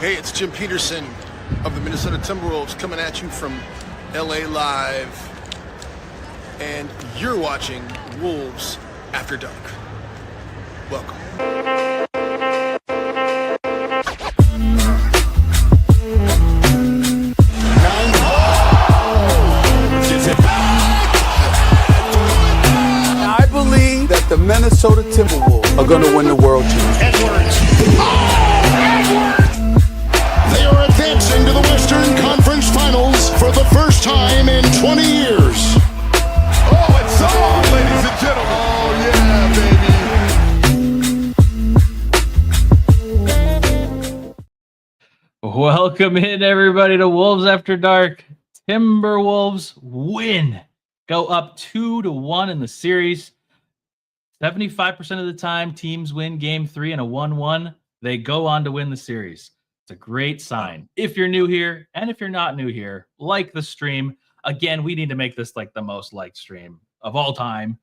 Hey, it's Jim Peterson of the Minnesota Timberwolves coming at you from LA Live. And you're watching Wolves After Dark. Welcome. I believe that the Minnesota Timberwolves are going to win the World Championship. Edwards! They are advancing to the Western Conference Finals for the first time in 20 years. Oh, it's on, ladies and gentlemen. Oh, yeah, baby. Welcome in, everybody, to Wolves After Dark. Timberwolves win. Go up 2-1 in the series. 75% of the time, teams win game 3 in a 1-1. They go on to win the series. It's a great sign. If you're new here, and if you're not new here, like the stream. Again, we need to make this like the most liked stream of all time.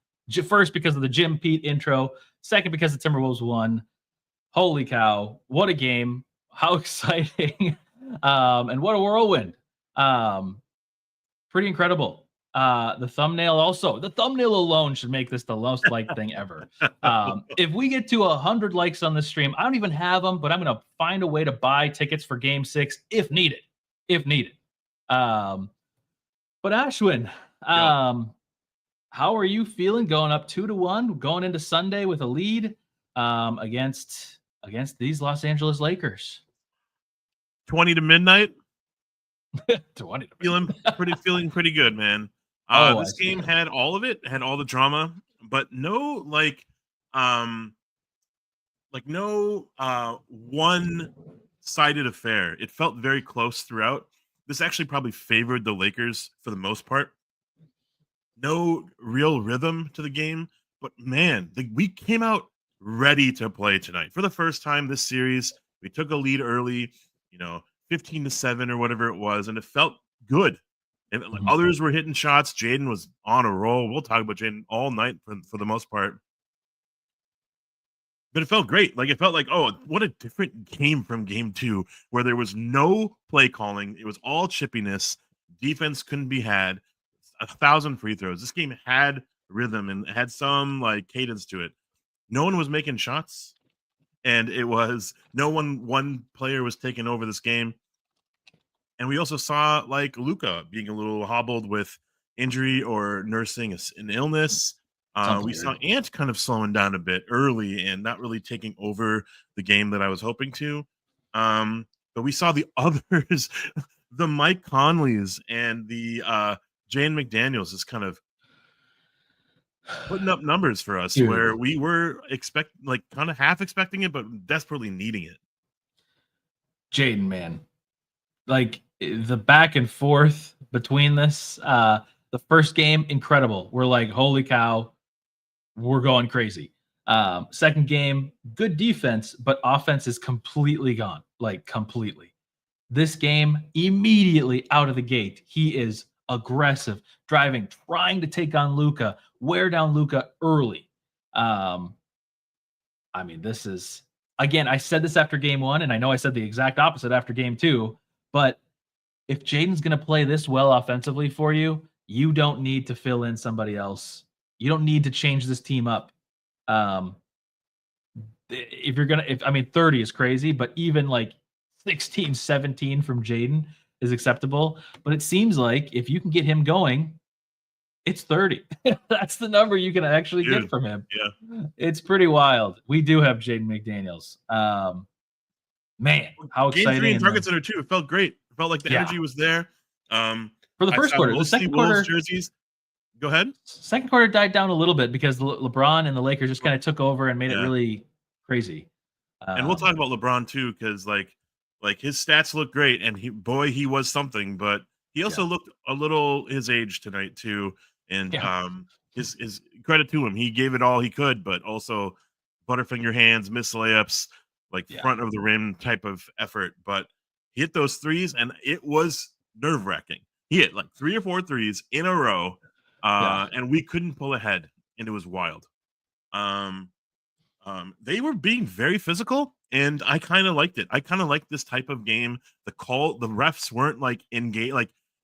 First, because of the Jim Pete intro. Second, because the Timberwolves won. Holy cow. What a game. How exciting. And what a whirlwind. Pretty incredible. The thumbnail alone should make this the most liked thing ever. If we get to 100 likes on this stream, I don't even have them, but I'm going to find a way to buy tickets for game 6 if needed. But Ashwin, how are you feeling going up 2-1, going into Sunday with a lead against these Los Angeles Lakers? 20 to midnight. 20 to feeling pretty good, man. This game had all of it, had all the drama, but no one-sided affair. It felt very close throughout. This actually probably favored the Lakers for the most part. No real rhythm to the game, but man, we came out ready to play tonight. For the first time this series, we took a lead early, 15-7 or whatever it was, and it felt good. And others were hitting shots. Jaden was on a roll. We'll talk about Jaden all night for the most part. But it felt great. It felt like, oh, what a different game from game 2, where there was no play calling. It was all chippiness. Defense couldn't be had. 1,000 free throws. This game had rhythm and had some cadence to it. No one was making shots. And it was one player was taking over this game. And we also saw Luka being a little hobbled with injury or nursing an illness. We saw Ant kind of slowing down a bit early and not really taking over the game that I was hoping to. But we saw the others, the Mike Conleys and the Jaden McDaniels is kind of putting up numbers for us. Dude. Where we were kind of half expecting it, but desperately needing it. Jaden, man. The back and forth between this, the first game, incredible. We're like, holy cow, we're going crazy. Second game, good defense, but offense is completely gone, completely. This game, immediately out of the gate, he is aggressive, driving, trying to take on Luka, wear down Luka early. This is, again, I said this after game 1, and I know I said the exact opposite after game 2, but if Jaden's going to play this well offensively for you, you don't need to fill in somebody else. You don't need to change this team up. If you're going to, 30 is crazy, but even 16, 17 from Jaden is acceptable. But it seems like if you can get him going, it's 30. That's the number you can actually get from him. Yeah. It's pretty wild. We do have Jaden McDaniels. Man, how exciting. Game 3 in Target Center, too. It felt great. It felt like the energy was there. For the first quarter. The second quarter. Jerseys. Go ahead. Second quarter died down a little bit because LeBron and the Lakers just kind of took over and made it really crazy. And we'll talk about LeBron, too, because his stats look great. And he was something. But he also looked a little his age tonight, too. And his credit to him. He gave it all he could, but also butterfinger hands, missed layups. Front of the rim type of effort, but he hit those threes and it was nerve-wracking. He hit 3 or 4 threes in a row, and we couldn't pull ahead, and it was wild. They were being very physical, and I kind of liked it. I kind of liked this type of game. The refs weren't like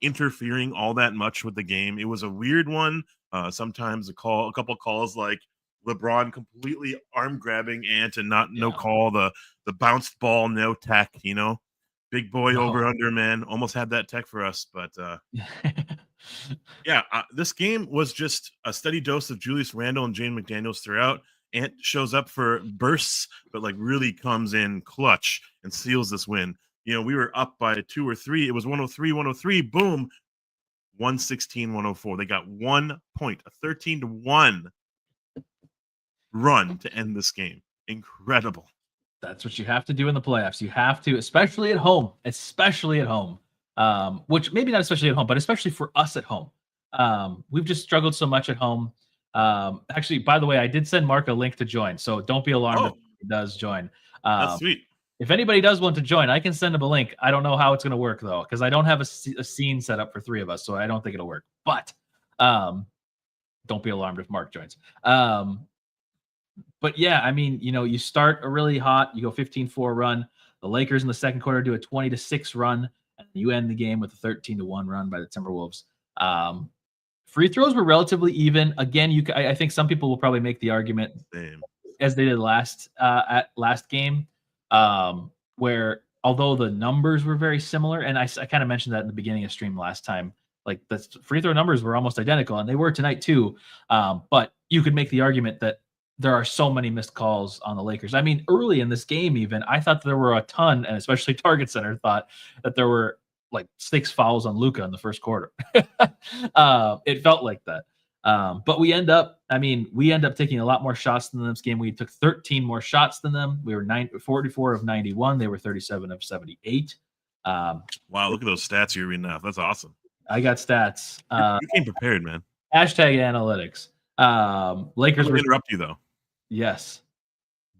interfering all that much with the game. It was a weird one. Sometimes a couple calls like LeBron completely arm grabbing Ant and no call, the bounced ball, no tech, big boy over under, man. Almost had that tech for us, but this game was just a steady dose of Julius Randle and Jaden McDaniels throughout. Ant shows up for bursts, but really comes in clutch and seals this win. We were up by 2 or 3. It was 103-103. Boom. 116-104. They got 1 point, a 13-1 run to end this game. Incredible. That's what you have to do in the playoffs. You have to, especially at home, which maybe not especially at home, but especially for us at home. We've just struggled so much at home. Actually, by the way, I did send Mark a link to join, so don't be alarmed if he does join. That's sweet. If anybody does want to join, I can send him a link. I don't know how it's going to work, though, because I don't have a scene set up for 3 of us, so I don't think it'll work. But don't be alarmed if Mark joins. But yeah, I mean, you start a really hot, you go 15-4 run. The Lakers in the second quarter do a 20-6 run, and you end the game with a 13-1 run by the Timberwolves. Free throws were relatively even. Again, I think some people will probably make the argument, as they did last game, where although the numbers were very similar, and I kind of mentioned that in the beginning of stream last time, like the free throw numbers were almost identical, and they were tonight too. But you could make the argument that there are so many missed calls on the Lakers. I mean, early in this game, even I thought there were a ton, and especially Target Center thought that there were like 6 fouls on Luka in the first quarter. It felt like that. But we end up taking a lot more shots than them this game. We took 13 more shots than them. We were 44 of 91. They were 37 of 78. Wow, look at those stats you're reading off. That's awesome. I got stats. You came prepared, man. #analytics. Lakers will interrupt you though. Yes.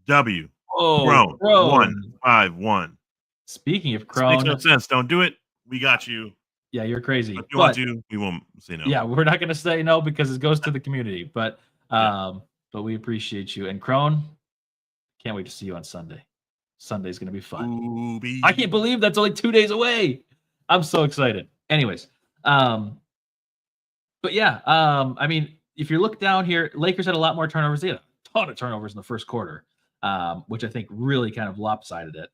W. Crone. 1-5-1. Speaking of Crone, makes no sense. Don't do it. We got you. Yeah, you're crazy. If you want to, we won't say no. Yeah, we're not going to say no because it goes to the community. But we appreciate you. And Crone, can't wait to see you on Sunday. Sunday's going to be fun. I can't believe that's only 2 days away. I'm so excited. Anyways, but yeah, I mean, if you look down here, Lakers had a lot more turnovers. They had a ton of turnovers in the first quarter, which I think really kind of lopsided it.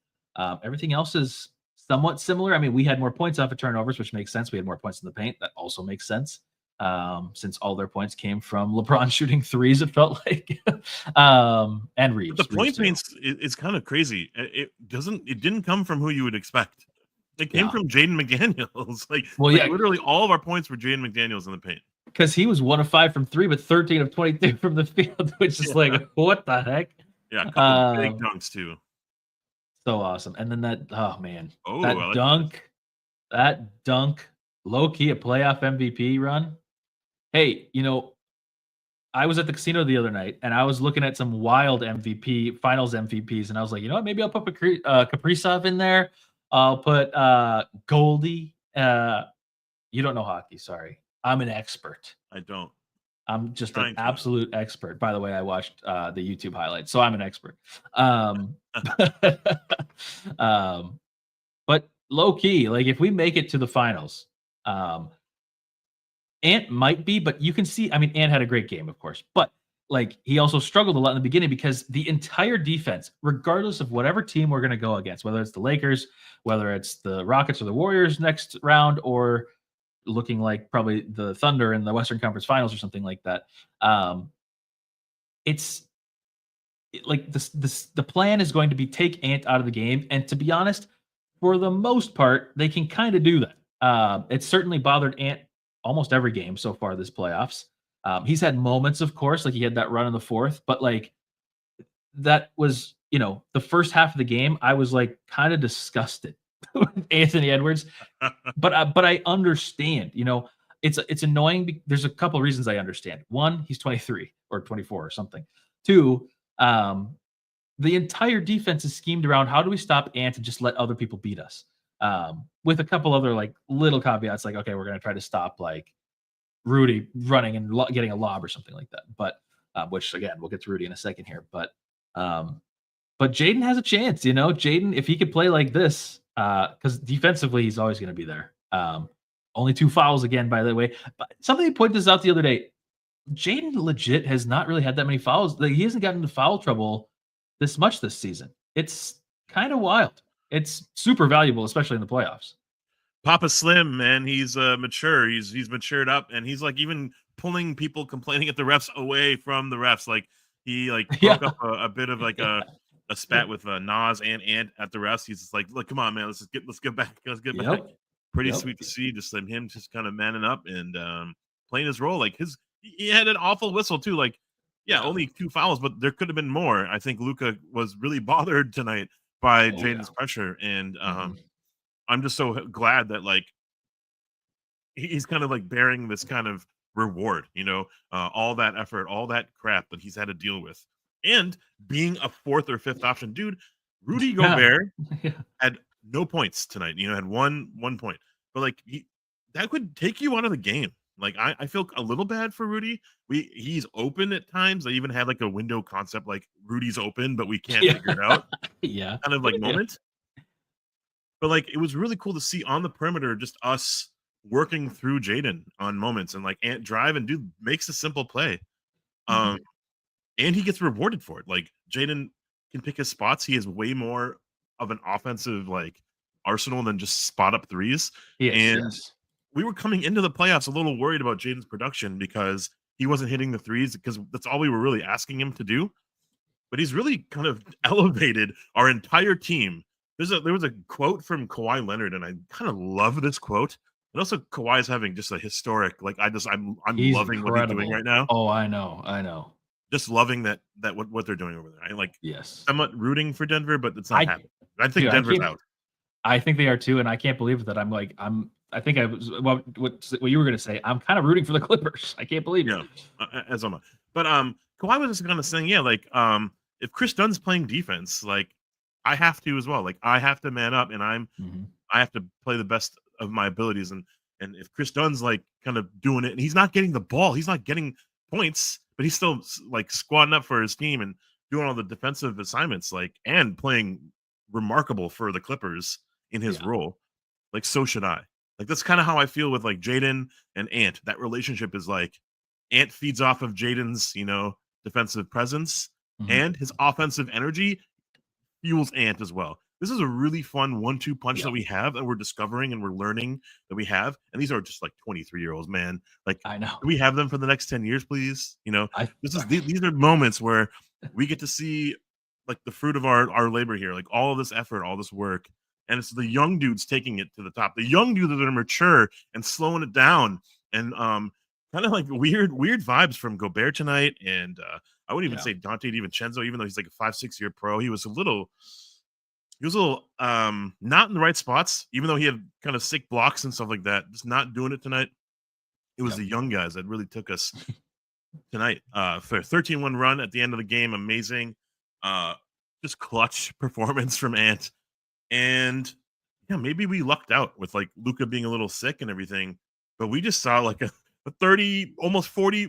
Everything else is somewhat similar. I mean, we had more points off of turnovers, which makes sense. We had more points in the paint. That also makes sense, since all their points came from LeBron shooting threes, it felt like, and Reeves. But the point paints is kind of crazy. It didn't come from who you would expect. It came from Jaden McDaniels. Literally all of our points were Jaden McDaniels in the paint. Because he was 1 of 5 from 3, but 13 of 22 from the field, which is like, what the heck? Yeah, a couple of big dunks too. So awesome. And then that dunk, low key a playoff MVP run. Hey, I was at the casino the other night and I was looking at some wild finals MVPs, and I was like, you know what? Maybe I'll put Kaprizov in there. I'll put Goldie. You don't know hockey, sorry. I'm an expert. I don't. I'm just an absolute expert. By the way, I watched the YouTube highlights, so I'm an expert. But low key, like if we make it to the finals, Ant might be, but you can see, I mean, Ant had a great game, of course, but like he also struggled a lot in the beginning because the entire defense, regardless of whatever team we're going to go against, whether it's the Lakers, whether it's the Rockets or the Warriors next round, or looking like probably the Thunder in the Western Conference Finals or something like that. It's like the plan is going to be take Ant out of the game. And to be honest, for the most part, they can kind of do that. It's certainly bothered Ant almost every game so far this playoffs. He's had moments, of course, like he had that run in the fourth, but like that was, the first half of the game, I was like kind of disgusted with Anthony Edwards, but I understand, it's annoying. There's a couple of reasons I understand. One, he's 23 or 24 or something. Two, the entire defense is schemed around how do we stop Ant and just let other people beat us, with a couple other like little caveats, like, okay, we're going to try to stop like Rudy running and getting a lob or something like that. But which again, we'll get to Rudy in a second here. But But Jaden has a chance, Jaden, if he could play like this, because defensively he's always going to be there. Only 2 fouls again, by the way. But somebody pointed this out the other day. Jaden legit has not really had that many fouls. Like, he hasn't gotten into foul trouble this much this season. It's kind of wild. It's super valuable, especially in the playoffs. Papa Slim, man, he's mature. He's matured up, and he's like even pulling people complaining at the refs away from the refs. Like he broke up a bit of like a spat with Naz and Ant at the refs. He's just like, look, come on, man, let's get back. Back. Pretty sweet to see, just him just kind of manning up and playing his role. Like he had an awful whistle too. Like, only 2 fouls, but there could have been more. I think Luka was really bothered tonight by Jaden's pressure, and I'm just so glad that like he's kind of like bearing this kind of reward, all that effort, all that crap that he's had to deal with, and being a 4th or 5th option dude. Rudy Gobert had no points tonight. Had one point, but like that could take you out of the game. Like I feel a little bad for Rudy. He's open at times. I even had like a window concept, like Rudy's open, but we can't figure it out. Kind of like moment. But like it was really cool to see on the perimeter, just us working through Jaden on moments, and like Ant drive and dude makes a simple play. And he gets rewarded for it. Like Jaden can pick his spots. He has way more of an offensive like arsenal than just spot up threes. Yes. We were coming into the playoffs a little worried about Jaden's production because he wasn't hitting the threes, because that's all we were really asking him to do. But he's really kind of elevated our entire team. There was a quote from Kawhi Leonard, and I kind of love this quote. And also Kawhi's having just a historic, like I'm loving incredible. What he's doing right now. Oh, I know. Just loving that what they're doing over there. I like somewhat rooting for Denver, but it's not happening. I think Denver's out. I think they are too, and I can't believe that I think I was what you were going to say. I'm kind of rooting for the Clippers. I can't believe it. As am I. But Kawhi was just kind of saying, like if Chris Dunn's playing defense, like I have to as well. Like I have to man up, and I have to play the best of my abilities. And if Chris Dunn's like kind of doing it, and he's not getting the ball, he's not getting points, but he's still like squatting up for his team and doing all the defensive assignments, like, and playing remarkable for the Clippers in his role. Like, so should I. Like, that's kind of how I feel with like Jaden and Ant. That relationship is like Ant feeds off of Jaden's, defensive presence, and his offensive energy fuels Ant as well. This is a really fun 1-2 punch that we have, and we're discovering and we're learning that we have. And these are just like 23-year-olds, man. Like, I know. Do we have them for the next 10 years, please? These are moments where we get to see like the fruit of our labor here, like all of this effort, all this work. And it's the young dudes taking it to the top. The young dudes that are mature and slowing it down. And kind of like weird vibes from Gobert tonight. And I wouldn't even say Donte DiVincenzo, even though he's like a 5-6 year pro. He was a little not in the right spots, even though he had kind of sick blocks and stuff like that. Just not doing it tonight. It was the young guys that really took us tonight. For a 13-1 run at the end of the game. Amazing. Just clutch performance from Ant. And maybe we lucked out with like Luka being a little sick and everything, but we just saw like a 30, almost 40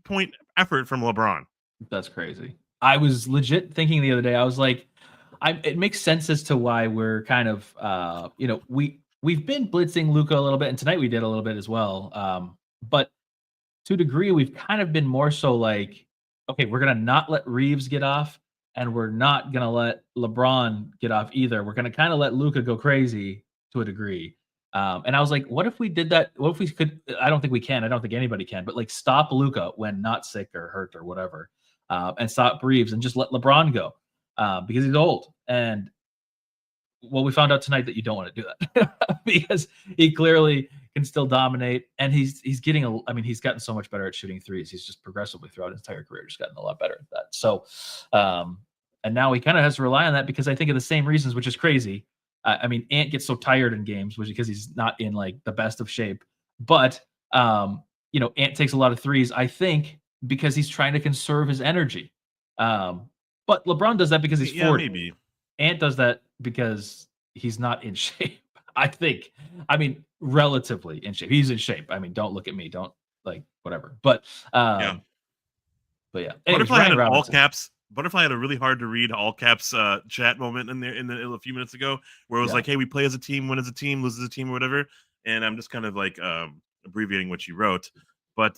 point effort from LeBron. That's crazy. I was legit thinking the other day, I was like, it makes sense as to why we're kind of, we've been blitzing Luka a little bit, and tonight we did a little bit as well. But to a degree, we've kind of been more so like, okay, we're going to not let Reeves get off, and we're not going to let LeBron get off either. We're going to kind of let Luka go crazy to a degree. And I was like, what if we did that? What if we could? I don't think we can. I don't think anybody can. But like stop Luka when not sick or hurt or whatever, and stop Reeves and just let LeBron go because he's old. And we found out tonight that you don't want to do that because he clearly can still dominate. And he's getting he's gotten so much better at shooting threes. He's just progressively throughout his entire career just gotten a lot better at that. So, and now he kind of has to rely on that because I think of the same reasons, which is crazy. Ant gets so tired in games, which is because he's not in like the best of shape. But Ant takes a lot of threes, I think, because he's trying to conserve his energy. But LeBron does that because he's 40. Maybe. Ant does that because he's not in shape. I think. Relatively in shape. He's in shape. Don't look at me. Don't like whatever. But But yeah. What if I had an all caps Butterfly had a really hard to read all caps chat moment in there a few minutes ago, where it was like, "Hey, we play as a team, win as a team, lose as a team, or whatever." And I'm just kind of like abbreviating what you wrote, but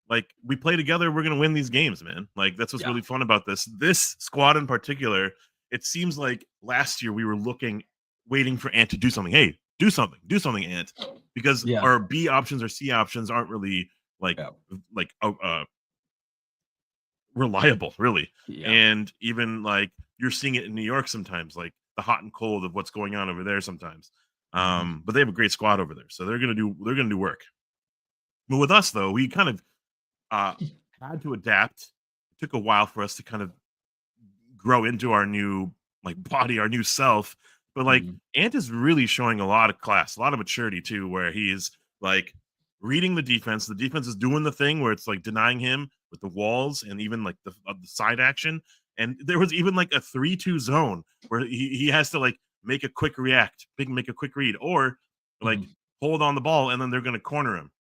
like we play together, we're gonna win these games, man. Like that's what's really fun about this squad in particular. It seems like last year we were waiting for Ant to do something. Hey, do something, Ant, because our B options or C options aren't really like reliable, really. And even like you're seeing it in New York sometimes, like the hot and cold of what's going on over there sometimes. But they have a great squad over there, so they're gonna do work. But with us though, we kind of had to adapt. It took a while for us to kind of grow into our new like body, our new self. But like Ant is really showing a lot of class, a lot of maturity too, where he's like reading the defense. The defense is doing the thing where it's like denying him with the walls and even like the side action. And there was even like a 3-2 zone where he has to like make a quick make a quick read, or like hold on the ball and then they're going to corner him.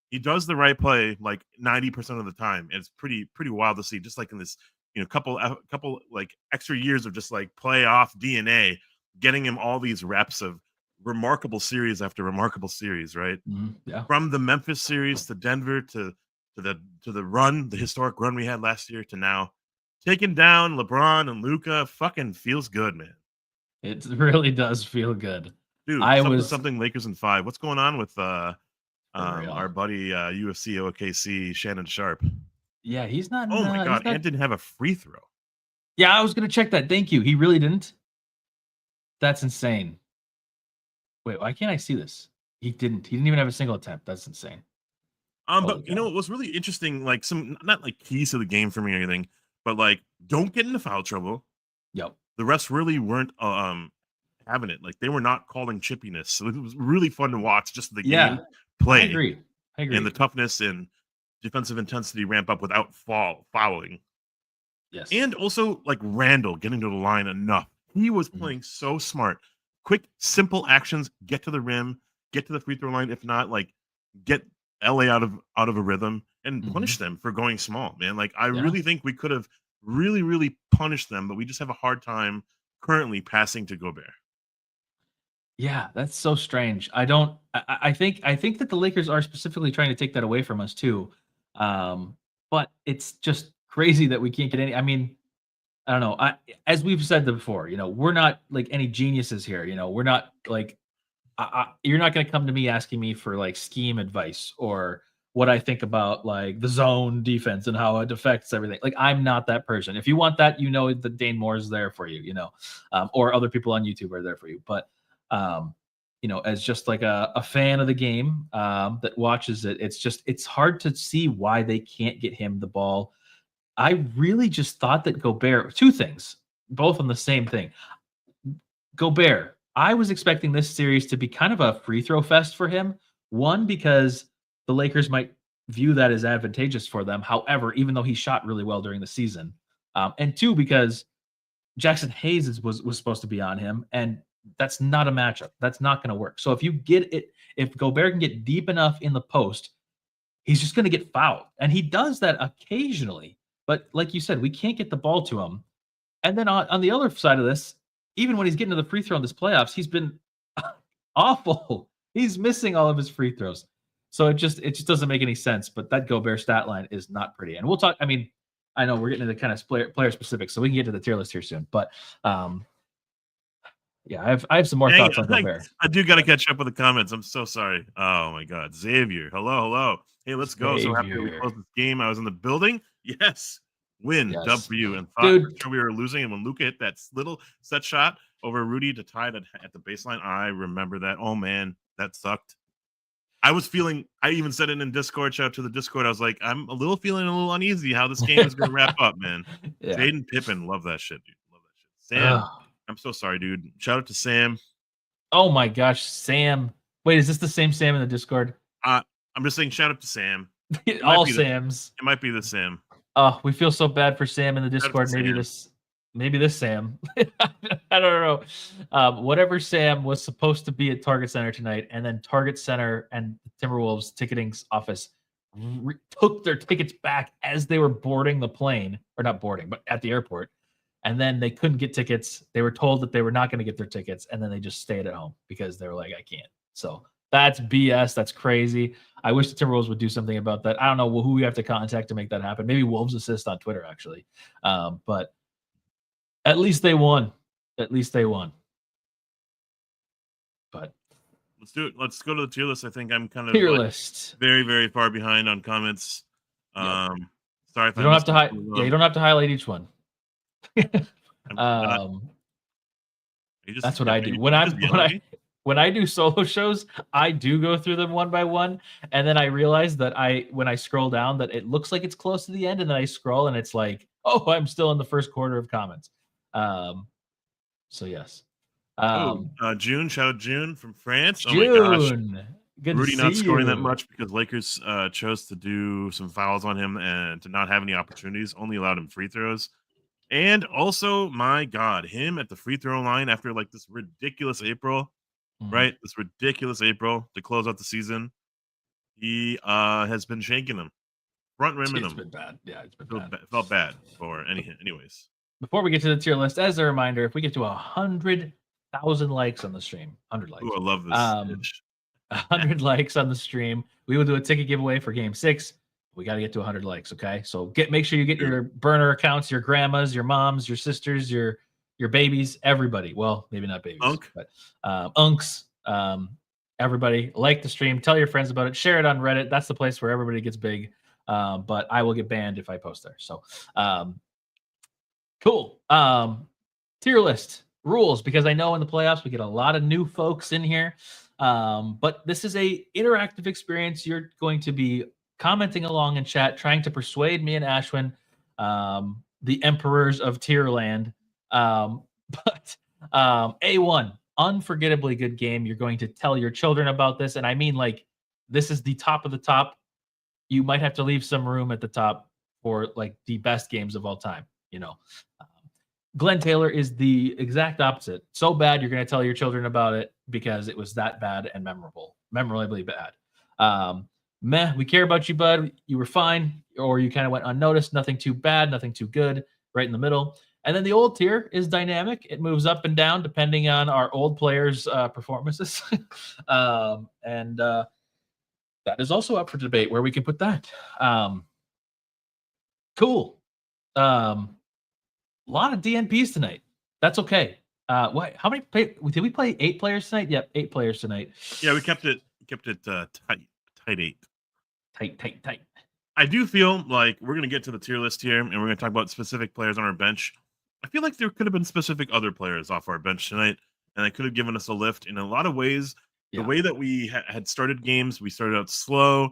He does the right play like 90% of the time. And it's pretty wild to see, just like in this, couple like extra years of just like playoff DNA, getting him all these reps of remarkable series after remarkable series, right? From the Memphis series to Denver to the run, the historic run we had last year, to now taking down LeBron and Luka. Fucking feels good, man. It really does feel good. Dude, something Lakers in 5. What's going on with our buddy UFC OKC Shannon Sharp? Yeah, he's not. Oh my god, Ant didn't have a free throw. Yeah, I was gonna check that. Thank you. He really didn't. That's insane. Wait, why can't I see this? He didn't even have a single attempt. That's insane. But it was really interesting, like some not like keys to the game for me or anything, but like don't get into foul trouble. Yep. The refs really weren't having it. Like they were not calling chippiness. So it was really fun to watch just the game play. I agree. And the toughness and defensive intensity ramp up without fouling. Yes. And also like Randle getting to the line enough. He was playing so smart. Quick, simple actions, get to the rim, get to the free throw line. If not, like get LA out of a rhythm and punish them for going small, man. Like I really think we could have really, really punished them, but we just have a hard time currently passing to Gobert. Yeah, that's so strange. I think that the Lakers are specifically trying to take that away from us too. But it's just crazy that we can't get any. I mean, I don't know. As we've said before, we're not like any geniuses here. We're not like, you're not going to come to me asking me for like scheme advice or what I think about like the zone defense and how it affects everything. Like I'm not that person. If you want that, that Dane Moore is there for you, or other people on YouTube are there for you. But, as just like a fan of the game that watches it, it's hard to see why they can't get him the ball. I really just thought that Gobert, two things, both on the same thing. Gobert, I was expecting this series to be kind of a free throw fest for him. One, because the Lakers might view that as advantageous for them. However, even though he shot really well during the season. And two, because Jackson Hayes was supposed to be on him, and that's not a matchup. That's not going to work. So if Gobert can get deep enough in the post, he's just going to get fouled. And he does that occasionally. But like you said, we can't get the ball to him. And then on the other side of this, even when he's getting to the free throw in this playoffs, he's been awful. He's missing all of his free throws. So it just doesn't make any sense. But that Gobert stat line is not pretty. And we'll talk. I mean, I know we're getting into kind of player specific, so we can get to the tier list here soon. But yeah, I have some more thoughts on Gobert. I do got to catch up with the comments. I'm so sorry. Oh my God, Xavier, hello. Hey, let's go. So happy we closed this game. I was in the building. Yes, win, dub for you. And thought sure we were losing. And when Luka hit that little set shot over Rudy to tie it at the baseline, I remember that. Oh man, that sucked. I even said it in Discord. Shout out to the Discord. I was like, I'm feeling a little uneasy how this game is going to wrap up, man. Jaden Pippen, love that shit, dude. Love that shit. Sam, I'm so sorry, dude. Shout out to Sam. Oh my gosh, Sam. Wait, is this the same Sam in the Discord? I'm just saying shout out to Sam. All Sams. It might be the Sam. Oh, we feel so bad for Sam in the Discord. Maybe this Sam. I don't know. Whatever Sam was supposed to be at Target Center tonight, and then Target Center and Timberwolves ticketing office took their tickets back as they were boarding the plane, or not boarding, but at the airport. And then they couldn't get tickets. They were told that they were not going to get their tickets, and then they just stayed at home because they were like, I can't. So that's BS. That's crazy. I wish the Timberwolves would do something about that. I don't know who we have to contact to make that happen. Maybe Wolves Assist on Twitter, actually. But at least they won. At least they won. But let's do it. Let's go to the tier list. I think I'm kind of tier list. very, very far behind on comments. Yep. Sorry if you don't have to you don't have to highlight each one. That's what I do. When I do solo shows, I do go through them one by one, and then I realize that when I scroll down that it looks like it's close to the end, and then I scroll and it's like, oh, I'm still in the first quarter of comments. So yes. June, shout out June from France. June. Oh my gosh. Good Rudy to not see scoring you. that much because Lakers chose to do some fouls on him and to not have any opportunities, only allowed him free throws. And also, my God, him at the free throw line after like this ridiculous April, right? This ridiculous April to close out the season. He has been shaking them, front rimming them. It's been bad. Yeah, it's been bad. Felt bad for anyways. Before we get to the tier list, as a reminder, if we get to 100,000 likes on the stream, 100 likes. Ooh, I love this. 100 likes on the stream, we will do a ticket giveaway for Game 6. We got to get to 100 likes, okay? So make sure you get your burner accounts, your grandmas, your moms, your sisters, your babies, everybody. Well, maybe not babies, but unks. Everybody like the stream. Tell your friends about it. Share it on Reddit. That's the place where everybody gets big. But I will get banned if I post there. So cool. Tier list rules, because I know in the playoffs we get a lot of new folks in here. But this is a interactive experience. You're going to be commenting along in chat, trying to persuade me and Ashwin, the emperors of Tierland. But A1, unforgettably good game. You're going to tell your children about this, and I mean, like, this is the top of the top. You might have to leave some room at the top for like the best games of all time. Glenn Taylor is the exact opposite. So bad, you're going to tell your children about it because it was that bad and memorably bad. We care about you, bud. You were fine, or you kind of went unnoticed. Nothing too bad, nothing too good, right in the middle. And then the old tier is dynamic. It moves up and down depending on our old players' performances. And that is also up for debate where we can put that. Cool. A lot of DNPs tonight. That's okay. What? How many? Did we play 8 players tonight? Yep, 8 players tonight. Yeah, we kept it tight 8. Tight. I do feel like we're gonna get to the tier list here, and we're gonna talk about specific players on our bench. I feel like there could have been specific other players off our bench tonight, and they could have given us a lift in a lot of ways. Yeah. The way that we had started games, we started out slow.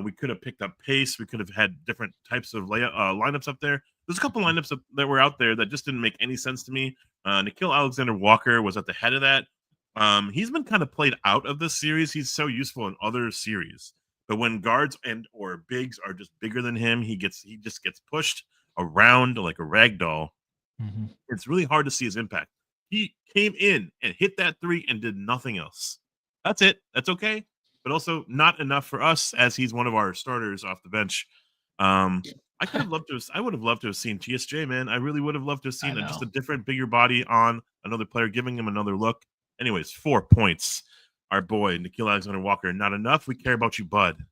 We could have picked up pace. We could have had different types of lineups up there. There's a couple lineups that were out there that just didn't make any sense to me. Nickeil Alexander-Walker was at the head of that. He's been kind of played out of this series. He's so useful in other series. But when guards or bigs are just bigger than him, he just gets pushed around like a rag doll. Mm-hmm. It's really hard to see his impact. He came in and hit that 3 and did nothing else. That's it. That's okay. But also not enough for us, as he's one of our starters off the bench. I would have loved to have seen TSJ, man. I really would have loved to have seen just a different, bigger body on another player, giving him another look. Anyways, 4 points. Our boy, Nickeil Alexander-Walker. Not enough. We care about you, bud.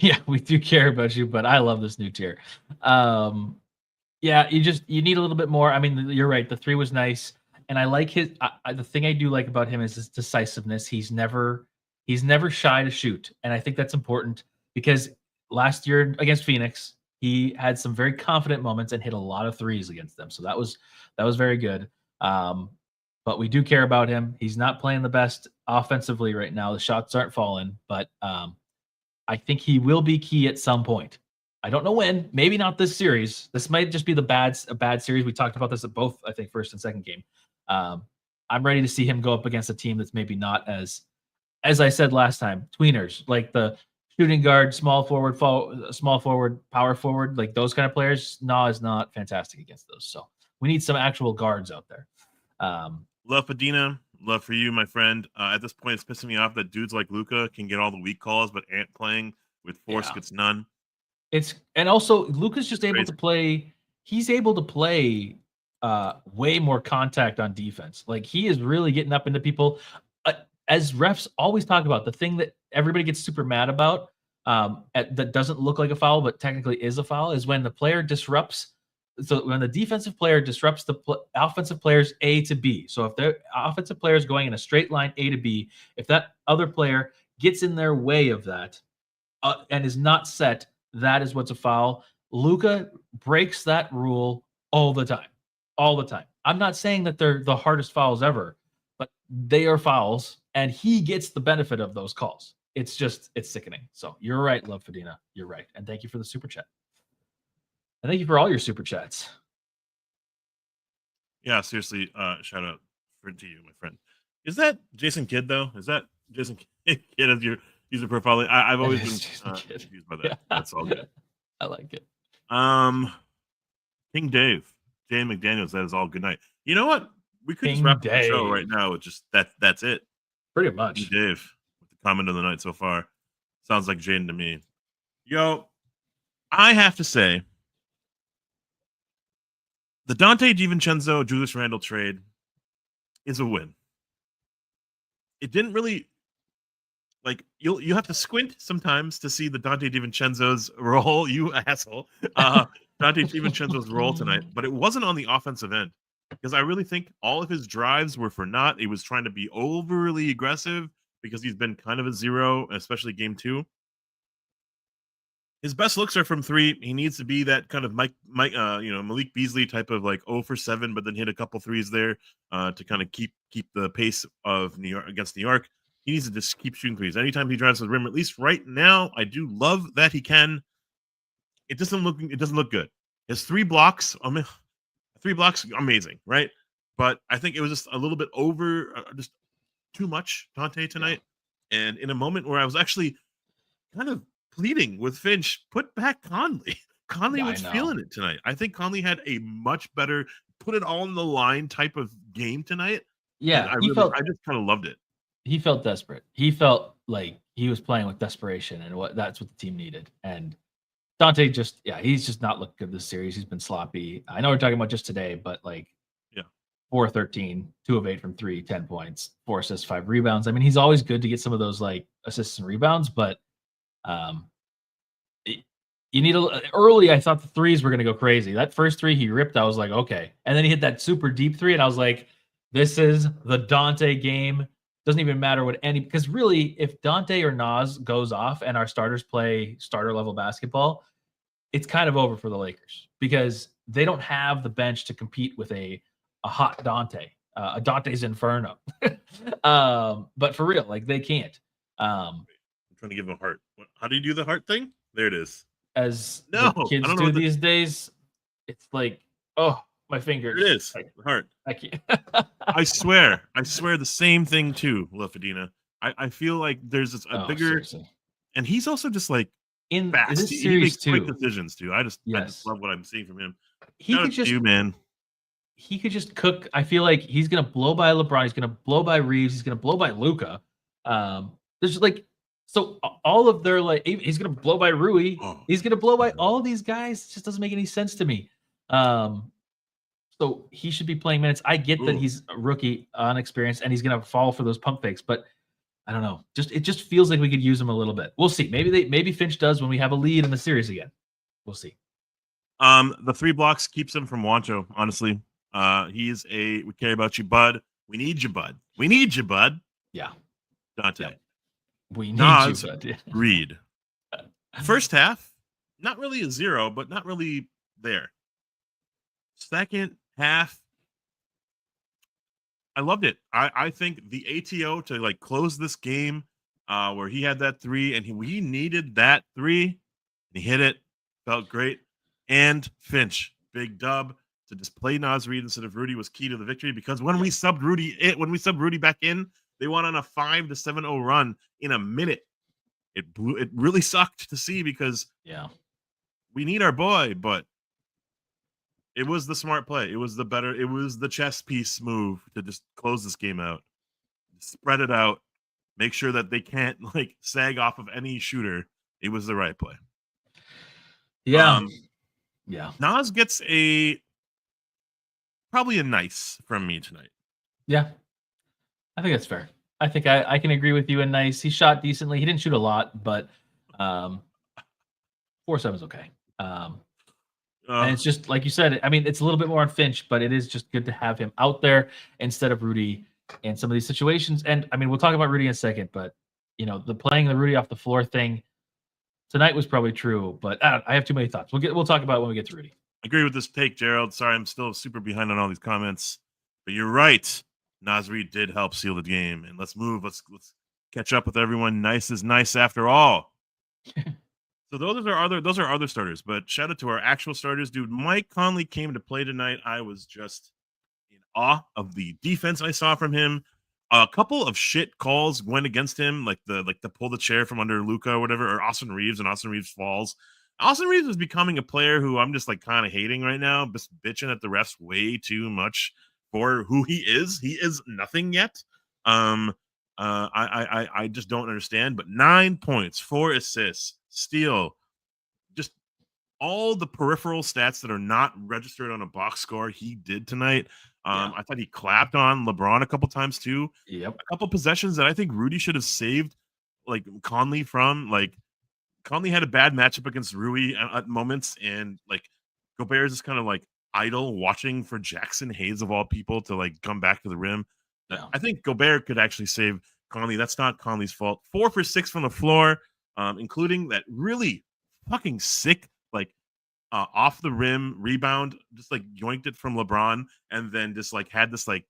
Yeah, we do care about you, but I love this new tier. Yeah, you need a little bit more. I mean, you're right. The 3 was nice. And I like his, the thing I do like about him is his decisiveness. He's never shy to shoot. And I think that's important because last year against Phoenix, he had some very confident moments and hit a lot of 3s against them. So that was very good. But we do care about him. He's not playing the best offensively right now. The shots aren't falling, but I think he will be key at some point. I don't know when. Maybe not this series. This might just be a bad series. We talked about this at both, I think, first and second game. I'm ready to see him go up against a team that's maybe not as I said last time, tweeners, like the shooting guard, small forward, power forward, like those kind of players. Is not fantastic against those. So we need some actual guards out there. Love Padina. Love for you, my friend. At this point, it's pissing me off that dudes like Luka can get all the weak calls, but Ant playing with force gets none. And also Luka's just able Crazy. to play. He's able to play way more contact on defense. Like he is really getting up into people. As refs always talk about, the thing that everybody gets super mad about that doesn't look like a foul but technically is a foul is when the player disrupts. So when the defensive player disrupts the offensive player's A to B. So if the offensive player is going in a straight line A to B, if that other player gets in their way of that and is not set, that is what's a foul. Luka breaks that rule all the time. All the time. I'm not saying that they're the hardest fouls ever, but they are fouls, and he gets the benefit of those calls. It's sickening. So you're right, Love Fadina. You're right. And thank you for the super chat. And thank you for all your super chats. Yeah, seriously, shout out to you, my friend. Is that Jason Kidd, though? Is that Jason Kidd as your user profile? I've always been confused by that. Yeah. That's all good. I like it. King Dave, Jaden McDaniels, that is all good night. You know what? We could just wrap up the show right now with just that's it. Pretty much. King Dave, with the comment of the night so far. Sounds like Jaden to me. Yo, I have to say, the Donte DiVincenzo Julius Randle trade is a win. It didn't really you have to squint sometimes to see the Donte DiVincenzo's role. You asshole, Donte DiVincenzo's role tonight, but it wasn't on the offensive end because I really think all of his drives were for naught. He was trying to be overly aggressive because he's been kind of a zero, especially game 2. His best looks are from 3. He needs to be that kind of Malik Beasley type of 0 for 7, but then hit a couple threes there to kind of keep the pace of New York against New York. He needs to just keep shooting threes. Anytime he drives to the rim, at least right now, I do love that he can. It doesn't look good. His 3 blocks, amazing, right? But I think it was just a little bit over, just too much Donte tonight. Yeah. And in a moment where I was actually kind of pleading with Finch, put back Conley. Conley was feeling it tonight. I think Conley had a much better put it all on the line type of game tonight. Yeah, I just kind of loved it. He felt desperate. He felt like he was playing with desperation, and that's what the team needed. And Donte he's just not looked good this series. He's been sloppy. I know we're talking about just today, but 4-13, 2 of 8 from 3, 10 points, 4 assists, 5 rebounds. I mean, he's always good to get some of those assists and rebounds, but you need early. I thought the threes were going to go crazy. That first 3 he ripped, I was like, okay. And then he hit that super deep 3, and I was like, this is the Donte game. Doesn't even matter because really, if Donte or Naz goes off and our starters play starter level basketball, it's kind of over for the Lakers because they don't have the bench to compete with a hot Donte, a Dante's Inferno. But for real, they can't. I'm trying to give him a heart. How do you do the heart thing? There it is. As the kids do these days, it's my fingers. It is the heart. I can't. I swear the same thing too, Lafadina. I feel like there's a bigger, seriously. And he's also just in fast. This series he makes quick decisions too. I just love what I'm seeing from him. He could just cook. I feel like he's gonna blow by LeBron. He's gonna blow by Reeves. He's gonna blow by Luka. There's so all of their he's gonna blow by Rui. Oh. He's gonna blow by all these guys. It just doesn't make any sense to me. So he should be playing minutes. I get that he's a rookie, unexperienced, and he's going to fall for those pump fakes. But I don't know. It just feels like we could use him a little bit. We'll see. Maybe Finch does when we have a lead in the series again. We'll see. The 3 blocks keeps him from Wancho. Honestly, he's we care about you, bud. We need you, bud. We need you, bud. Yeah, Donte. Yeah. We need Naz you, bud. Yeah. Reed. First half, not really a 0, but not really there. Second half, I loved it. I think the ATO to close this game, where he had that 3 and we needed that 3, and he hit it, felt great. And Finch, big dub to just play Naz Reed instead of Rudy was key to the victory because when we subbed Rudy back in, they went on a 5-7-0 run in a minute. It really sucked to see because we need our boy, but it was the smart play. It was the chess piece move to just close this game out. Spread it out. Make sure that they can't sag off of any shooter It was the right play. Yeah. Yeah. Naz gets probably a nice from me tonight. Yeah. I think that's fair. I think I can agree with you in nice. He shot decently. He didn't shoot a lot, but 4-7 is okay. And it's just like you said, I mean, it's a little bit more on Finch, but it is just good to have him out there instead of Rudy in some of these situations. And I mean, we'll talk about Rudy in a second, but the playing the Rudy off the floor thing tonight was probably true, but I have too many thoughts. We'll talk about it when we get to Rudy. Agree with this take, Gerald. Sorry, I'm still super behind on all these comments, but you're right. Naz Reed did help seal the game, and let's move. Let's catch up with everyone. Nice is nice after all. So those are other starters, but shout out to our actual starters, dude. Mike Conley came to play tonight. I was just in awe of the defense I saw from him. A couple of shit calls went against him, like the pull the chair from under Luka or whatever, or Austin Reeves, and Austin Reeves falls. Austin Reeves is becoming a player who I'm just like kind of hating right now, just bitching at the refs way too much for who he is. He is nothing yet. I just don't understand. But 9 points, 4 assists, steal, just all the peripheral stats that are not registered on a box score he did tonight. I thought he clapped on LeBron a couple times too. Yep. A couple possessions that I think Rudy should have saved, like Conley from. Like Conley had a bad matchup against Rui at moments, and like Gobert is just kind of like idle watching for Jackson Hayes of all people to like come back to the rim. Yeah. I think Gobert could actually save Conley. That's not Conley's fault. 4 for 6 from the floor, including that really fucking sick like off the rim rebound, just like yoinked it from LeBron, and then just like had this like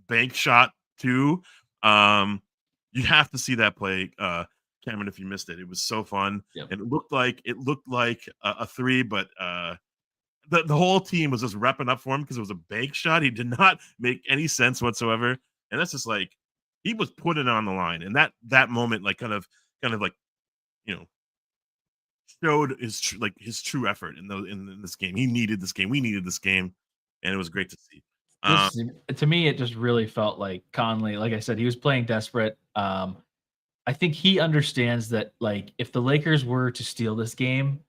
bank shot too. You have to see that play, Cameron, if you missed it. It was so fun. Yep. And it looked like a 3, but the whole team was just repping up for him because it was a bank shot. He did not make any sense whatsoever, and that's just like he was putting it on the line. And that moment, like kind of like showed his true effort in this game. He needed this game. We needed this game, and it was great to see. To me, it just really felt like Conley. Like I said, he was playing desperate. I think he understands that, like, if the Lakers were to steal this game,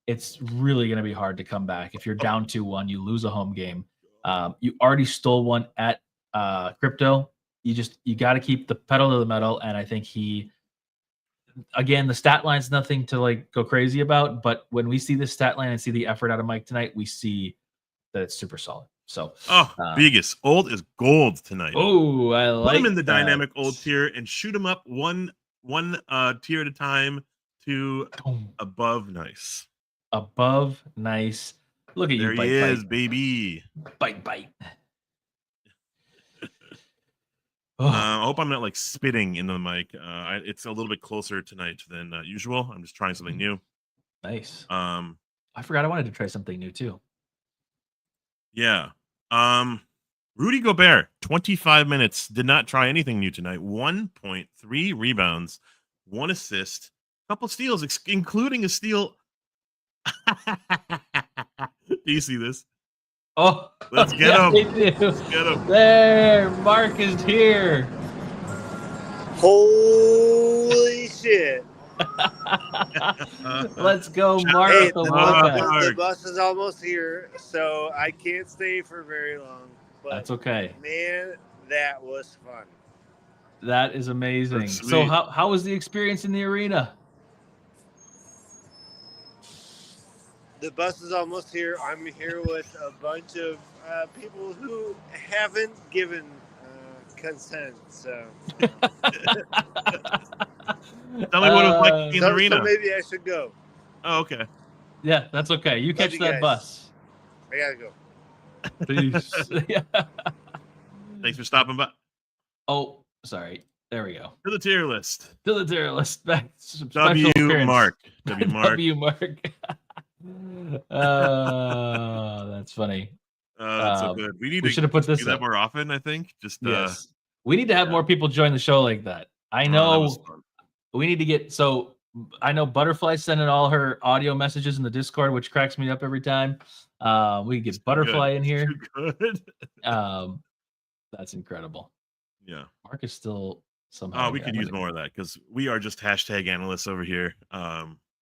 it's really going to be hard to come back. If you're down 2-1, you lose a home game. You already stole one at Crypto. You got to keep the pedal to the metal, and I think again, the stat line's nothing to like go crazy about, but when we see the stat line and see the effort out of Mike tonight, we see that it's super solid. So, Vegas, old is gold tonight. Oh, I like put him in the that. dynamic old tier and shoot him up one tier at a time to above nice. Above nice. Look at there you, bite, he is, bite. baby. Bite. I hope I'm not like spitting into the mic. It's a little bit closer tonight than usual. I'm just trying something new. Nice. I forgot I wanted to try something new too. Yeah. Rudy Gobert, 25 minutes, did not try anything new tonight. 1.3 rebounds, 1 assist, couple steals, including a steal. Do you see this? Oh, let's get him. Let's get him. There, Mark is here. Holy shit. Let's go, Mark. Hey, the bus is almost here, so I can't stay for very long. But that's okay. Man, that was fun. That is amazing. So how was the experience in the arena? The bus is almost here. I'm here with a bunch of people who haven't given consent. So tell me what it was like in the arena. So maybe I should go. Oh, okay. Yeah, that's okay. You catch that bus. I gotta go. Peace. Thanks for stopping by. Oh, sorry. There we go. To the tier list. Back. W Mark. W Mark. That's funny. That's so good. We should have put this do that more often, I think. Just yes. We need to have more people join the show like that. I know we need to get I know Butterfly sending all her audio messages in the Discord, which cracks me up every time. We can get Butterfly in here. Too good. That's incredible. Yeah. Mark is still somehow. We could use more of that because we are just hashtag analysts over here.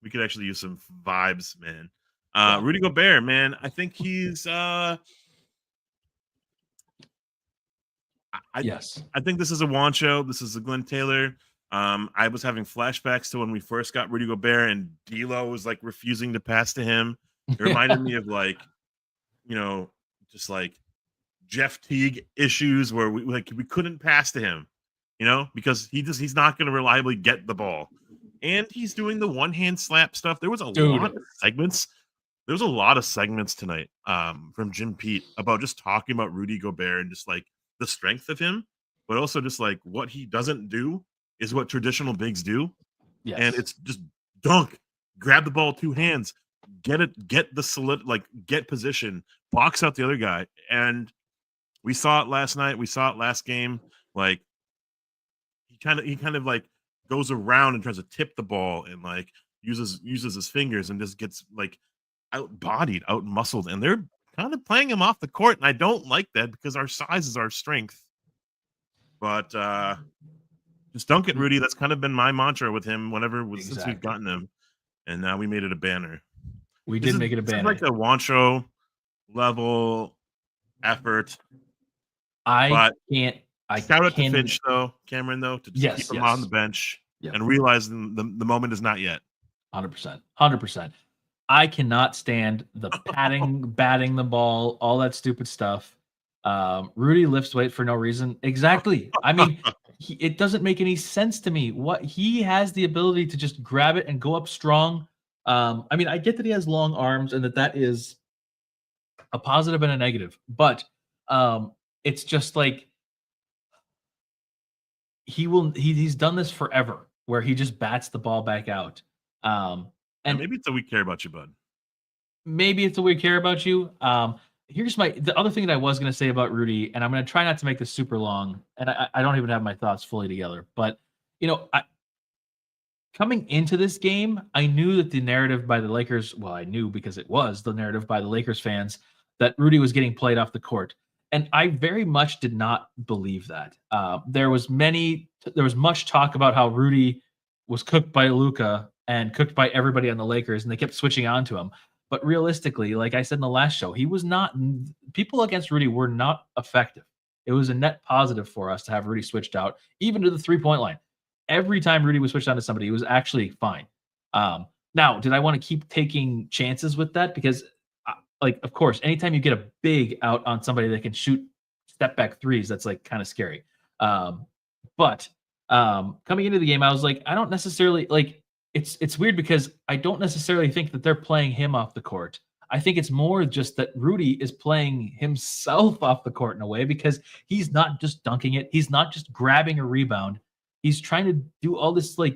We could actually use some vibes, man. Rudy Gobert, man, I think he's Yes. I think this is a Wancho. This is a Glenn Taylor. I was having flashbacks to when we first got Rudy Gobert and D'Lo was like refusing to pass to him. It reminded me of like, just like Jeff Teague issues where we couldn't pass to him, because he's not going to reliably get the ball, and he's doing the one hand slap stuff. There was a lot of segments. There was a lot of segments tonight from Jim Pete about just talking about Rudy Gobert and just like the strength of him, but also just like what he doesn't do is what traditional bigs do. Yes. And it's just dunk, grab the ball, 2 hands, get the solid, like get position, box out the other guy. And we saw it last night. We saw it last game. Like he kind of like goes around and tries to tip the ball and like uses his fingers and just gets like out-bodied, out-muscled. And they're kind of playing him off the court. And I don't like that because our size is our strength. But just dunk it, Rudy. That's kind of been my mantra with him since we've gotten him. And now we made it a banner. We did make it a banner. It's like a Wancho level effort. I shout out to Finch though, Cameron though, to just keep him on the bench and realizing the moment is not yet. 100%. I cannot stand the batting the ball, all that stupid stuff. Rudy lifts weight for no reason. Exactly. I mean, it doesn't make any sense to me. What he has the ability to just grab it and go up strong. I mean, I get that he has long arms and that is a positive and a negative, but it's just like he's done this forever where he just bats the ball back out. And maybe it's a we care about you, bud. Maybe it's a we care about you. Here's the other thing that I was going to say about Rudy, and I'm going to try not to make this super long, and I don't even have my thoughts fully together. But, coming into this game, I knew that the narrative by the Lakers, well, I knew because it was the narrative by the Lakers fans that Rudy was getting played off the court. And I very much did not believe that. There was much talk about how Rudy was cooked by Luka and cooked by everybody on the Lakers, and they kept switching on to him. But realistically, like I said in the last show, people against Rudy were not effective. It was a net positive for us to have Rudy switched out, even to the 3-point line. Every time Rudy was switched on to somebody, it was actually fine. Now, did I want to keep taking chances with that? Because, of course, anytime you get a big out on somebody that can shoot step back threes, that's like kind of scary. But coming into the game, I was like, I don't necessarily like. It's weird because I don't necessarily think that they're playing him off the court. I think it's more just that Rudy is playing himself off the court in a way because he's not just dunking it. He's not just grabbing a rebound. He's trying to do all this, I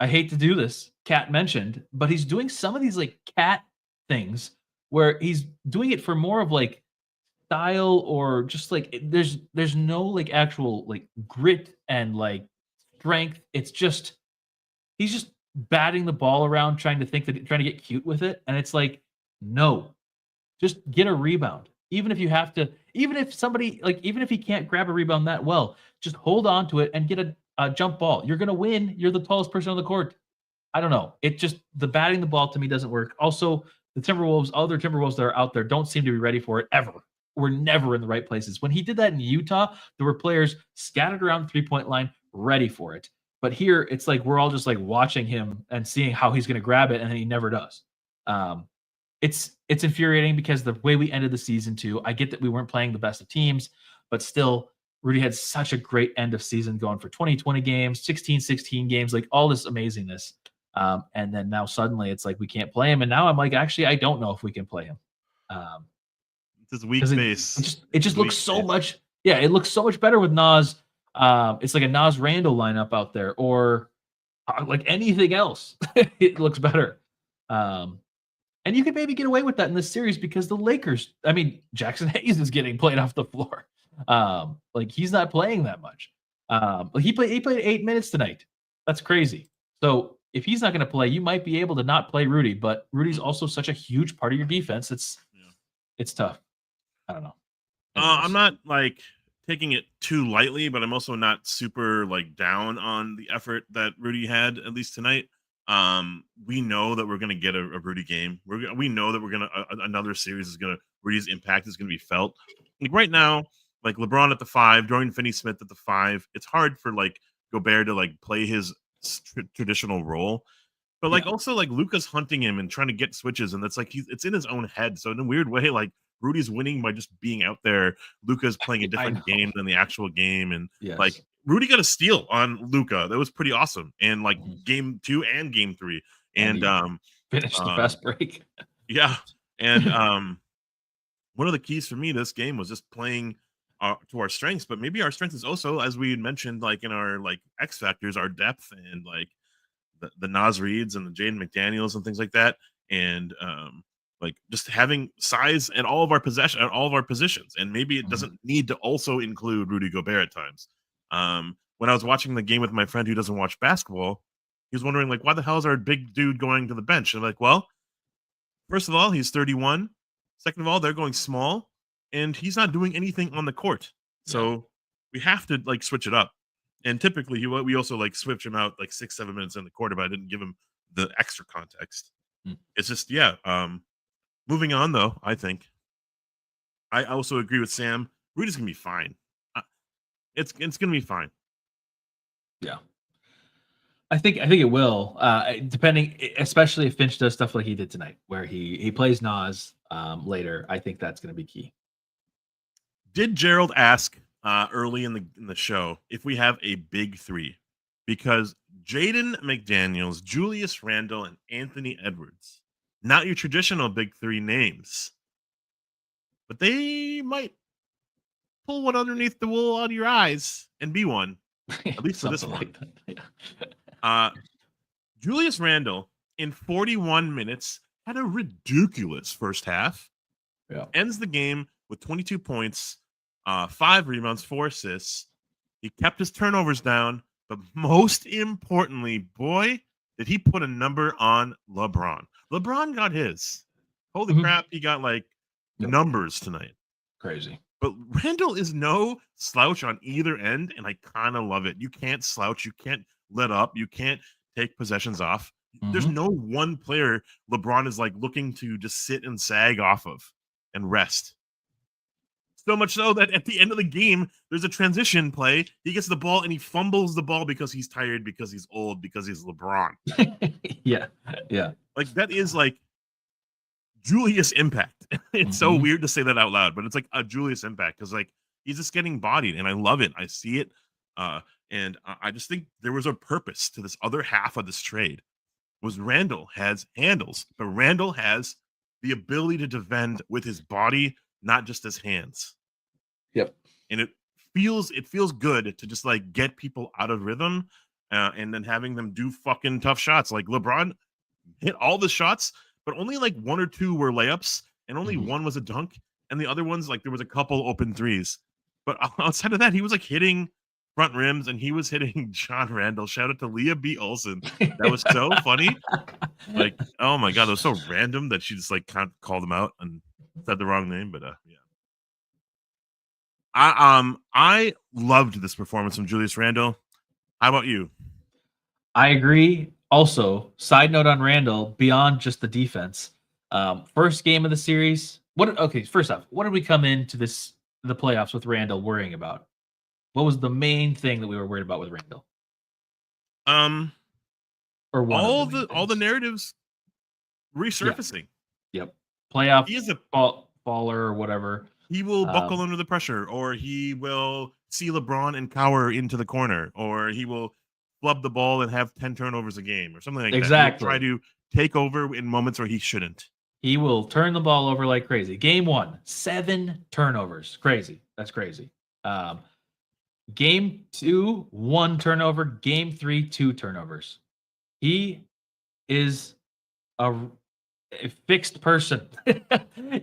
hate to do this, Kat mentioned, but he's doing some of these cat things where he's doing it for more of style or just there's no actual grit and strength. It's just, he's just batting the ball around, trying to get cute with it. And it's no, just get a rebound. Even if he can't grab a rebound that well, just hold on to it and get a jump ball. You're going to win. You're the tallest person on the court. I don't know. The batting the ball to me doesn't work. Also, the other Timberwolves that are out there don't seem to be ready for it ever. We're never in the right places. When he did that in Utah, there were players scattered around the 3-point line ready for it. But here, it's we're all just watching him and seeing how he's going to grab it, and then he never does. It's infuriating because the way we ended the season too. I get that we weren't playing the best of teams, but still, Rudy had such a great end of season going for 20 games, 16 games, all this amazingness. And then now suddenly it's we can't play him, and now I'm actually I don't know if we can play him. It's his weak face. It just looks so much. Yeah, it looks so much better with Naz. It's like a Naz Randle lineup out there, or anything else. It looks better. And you could maybe get away with that in this series because the Lakers, Jackson Hayes is getting played off the floor. He's not playing that much. He played 8 minutes tonight. That's crazy. So if he's not going to play, you might be able to not play Rudy, but Rudy's also such a huge part of your defense. It's tough. I don't know. I'm not taking it too lightly, but I'm also not super like down on the effort that Rudy had, at least tonight. We know that we're gonna get a Rudy game. We know that we're gonna another series is gonna Rudy's impact is gonna be felt. Like right now, like LeBron at the 5, Dorian Finney-Smith at the 5. It's hard for like Gobert to like play his traditional role. But like also like Luka's hunting him and trying to get switches, and it's like it's in his own head. So in a weird way, like Rudy's winning by just being out there. Luka's playing a different game than the actual game, and like Rudy got a steal on Luka. That was pretty awesome. And like game 2 and game 3, and finished the fast break. Yeah, and one of the keys for me this game was just playing to our strengths. But maybe our strength is also, as we had mentioned, like in our like X factors, our depth and like the Naz Reeds and the Jaden McDaniels and things like that, and like just having size at all of our positions, and maybe it doesn't need to also include Rudy Gobert at times. When I was watching the game with my friend who doesn't watch basketball, he was wondering like, why the hell is our big dude going to the bench? And I'm like, well, first of all, he's 31. Second of all, they're going small, and he's not doing anything on the court, so we have to like switch it up. And typically, we also like switch him out like 6-7 minutes in the quarter, but I didn't give him the extra context. It's just moving on though. I think I also agree with Sam. Rudy's gonna be fine. It's gonna be fine. Yeah, I think it will. Depending, especially if Finch does stuff like he did tonight, where he plays Naz later. I think that's gonna be key. Did Gerald ask early in the show if we have a big 3? Because Jaden McDaniels, Julius Randle, and Anthony Edwards, not your traditional big 3 names, but they might pull one underneath the wool out of your eyes and be one, at least for this one. Like Julius Randle in 41 minutes had a ridiculous first half. Ends the game with 22 points, 5 rebounds, 4 assists. He kept his turnovers down, but most importantly, boy, did he put a number on LeBron. LeBron got his. Holy crap, he got like numbers tonight. Crazy. But Randall is no slouch on either end, and I kind of love it. You can't slouch. You can't let up. You can't take possessions off. There's no one player LeBron is like looking to just sit and sag off of and rest. So much so that at the end of the game, there's a transition play. He gets the ball and he fumbles the ball because he's tired, because he's old, because he's LeBron. Yeah. Like that is like Julius impact. It's so weird to say that out loud, but it's like a Julius impact because like he's just getting bodied, and I love it. I see it, and I just think there was a purpose to this other half of this trade. Was Randall has handles, but Randall has the ability to defend with his body, not just his hands. Yep. And it feels good to just like get people out of rhythm, and then having them do fucking tough shots. Like LeBron hit all the shots, but only like 1 or 2 were layups, and only one was a dunk, and the other ones like there was a couple open threes. But outside of that, he was like hitting front rims, and he was hitting John Randall. Shout out to Leah B. Olson. That was so funny. Like, oh my god, it was so random that she just like kind of called him out and said the wrong name. But yeah. I loved this performance from Julius Randle. How about you? I agree. Also, side note on Randall, beyond just the defense, first game of the series. First off, what did we come into the playoffs with Randall worrying about? What was the main thing that we were worried about with Randall? Or all the narratives resurfacing. Yep. Playoff. He is a baller or whatever. He will buckle under the pressure, or he will see LeBron and cower into the corner, or he will flub the ball and have 10 turnovers a game or something like that. He'll try to take over in moments where he shouldn't. He will turn the ball over like crazy. Game 1, 7 turnovers. Crazy. That's crazy. Game 2, 1 turnover. Game 3, 2 turnovers. He is a fixed person.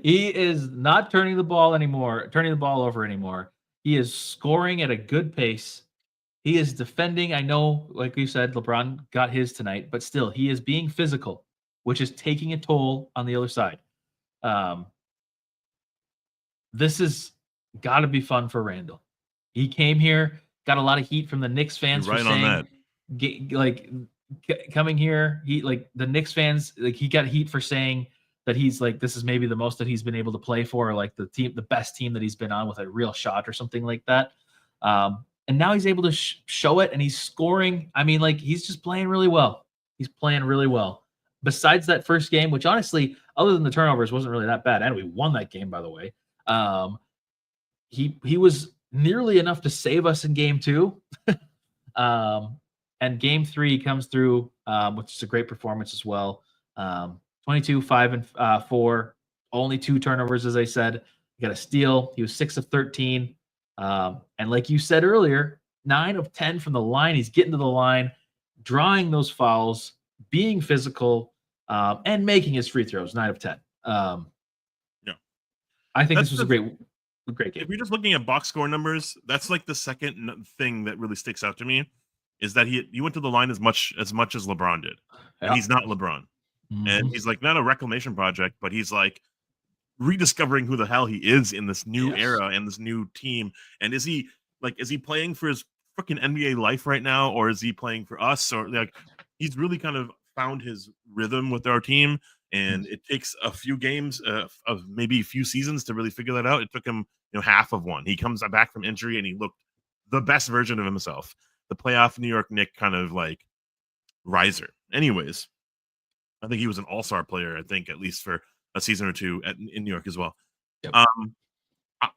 He is not turning the ball over anymore. He is scoring at a good pace. He is defending. I know, like you said, LeBron got his tonight, but still, he is being physical, which is taking a toll on the other side. This has got to be fun for Randall. He came here, got a lot of heat from the Knicks fans You're for right on saying, that. coming here, the Knicks fans, he got heat for saying that he's like, this is maybe the most that he's been able to play for, like the best team that he's been on with a real shot or something like that. And now he's able to show it, and he's scoring. I mean, like, he's just playing really well. He's playing really well. Besides that first game, which honestly, other than the turnovers, wasn't really that bad, and we won that game, by the way. He was nearly enough to save us in game 2. And game 3 comes through, which is a great performance as well. 22, 5, and 4, only 2 turnovers, as I said. He got a steal. He was 6 of 13. And like you said earlier, 9 of 10 from the line. He's getting to the line, drawing those fouls, being physical, and making his free throws. 9 of 10. Yeah, I think this was a great game. If you're just looking at box score numbers, that's like the second thing that really sticks out to me is that he went to the line as much as LeBron did, and he's not LeBron, and he's like not a reclamation project, but he's like rediscovering who the hell he is in this new era and this new team. And is he playing for his freaking NBA life right now, or is he playing for us? Or like he's really kind of found his rhythm with our team, and it takes a few games of maybe a few seasons to really figure that out. It took him half of one. He comes back from injury and he looked the best version of himself, the playoff New York Knicks kind of like riser. Anyways, I think he was an all-star player, I think, at least for a season or two in New York as well. Yep.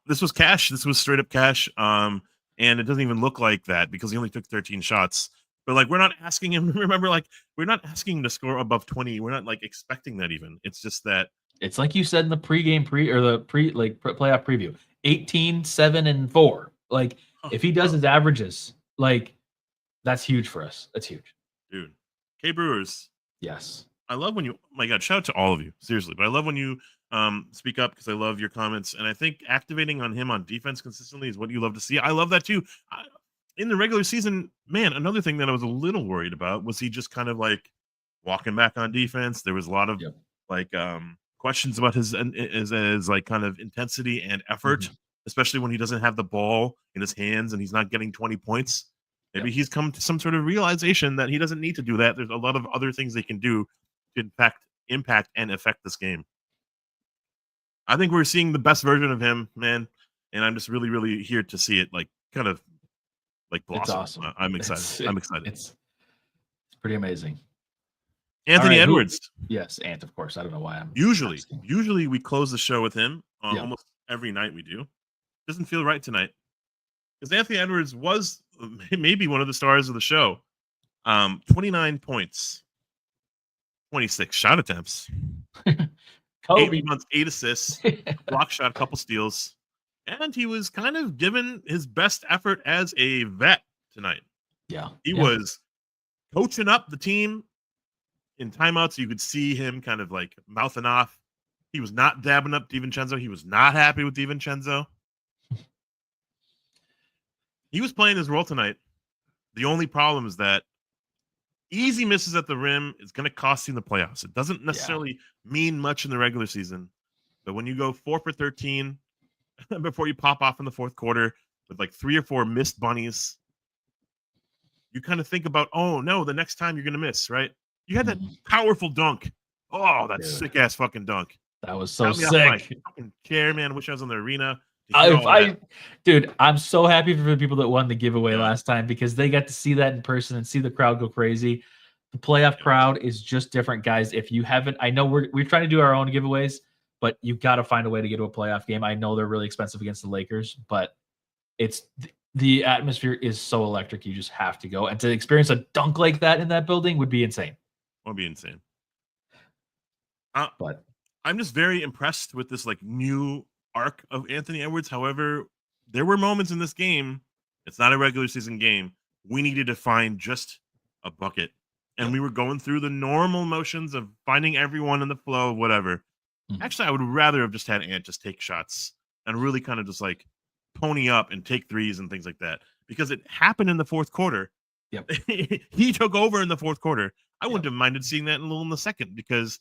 This was cash. This was straight up cash. And it doesn't even look like that because he only took 13 shots. But like, we're not asking him. Remember, like, we're not asking him to score above 20. We're not like expecting that even. It's just that it's like you said in the playoff preview: 18, 7, and 4. Like, if he does his averages, like, that's huge for us. That's huge, dude. K Brewers. Yes. I love when you, oh my God, shout out to all of you, seriously. But I love when you speak up because I love your comments. And I think activating on him on defense consistently is what you love to see. I love that too. In the regular season, man, another thing that I was a little worried about was he just kind of like walking back on defense. There was a lot of like questions about his like kind of intensity and effort, especially when he doesn't have the ball in his hands and he's not getting 20 points. Maybe he's come to some sort of realization that he doesn't need to do that. There's a lot of other things they can do to impact and affect this game. I think we're seeing the best version of him, man, and I'm just really, really here to see it like kind of like blossom. It's awesome. I'm excited. I'm excited. It's pretty amazing. Anthony Edwards. Yes, Ant, of course. I don't know why I'm usually we close the show with him almost every night we do. Doesn't feel right tonight. Because Anthony Edwards was maybe one of the stars of the show. 29 points, 26 shot attempts, 8 rebounds, 8 assists, block shot, couple steals, and he was kind of given his best effort as a vet tonight. Yeah, he was coaching up the team in timeouts. You could see him kind of like mouthing off. He was not dabbing up DiVincenzo. He was not happy with DiVincenzo. He was playing his role tonight. The only problem is that easy misses at the rim is going to cost you in the playoffs. It doesn't necessarily mean much in the regular season, but when you go 4 for 13 before you pop off in the fourth quarter with like 3 or 4 missed bunnies, you kind of think about, oh no, the next time you're going to miss, right? You had that powerful dunk. Oh, that sick ass fucking dunk. That was so sick. Fucking chair, man. Wish I was in the arena. Dude, I'm so happy for the people that won the giveaway last time because they got to see that in person and see the crowd go crazy. The playoff crowd is just different, guys. If you haven't, I know we're trying to do our own giveaways, but you've got to find a way to get to a playoff game. I know they're really expensive against the Lakers, but it's the atmosphere is so electric. You just have to go, and to experience a dunk like that in that building would be insane. Would be insane. But I'm just very impressed with this like new arc of Anthony Edwards. However, there were moments in this game, it's not a regular season game, we needed to find just a bucket. And we were going through the normal motions of finding everyone in the flow, whatever. Actually, I would rather have just had Ant just take shots and really kind of just like pony up and take threes and things like that. Because it happened in the fourth quarter. Yep. He took over in the fourth quarter. I wouldn't have minded seeing that in the second because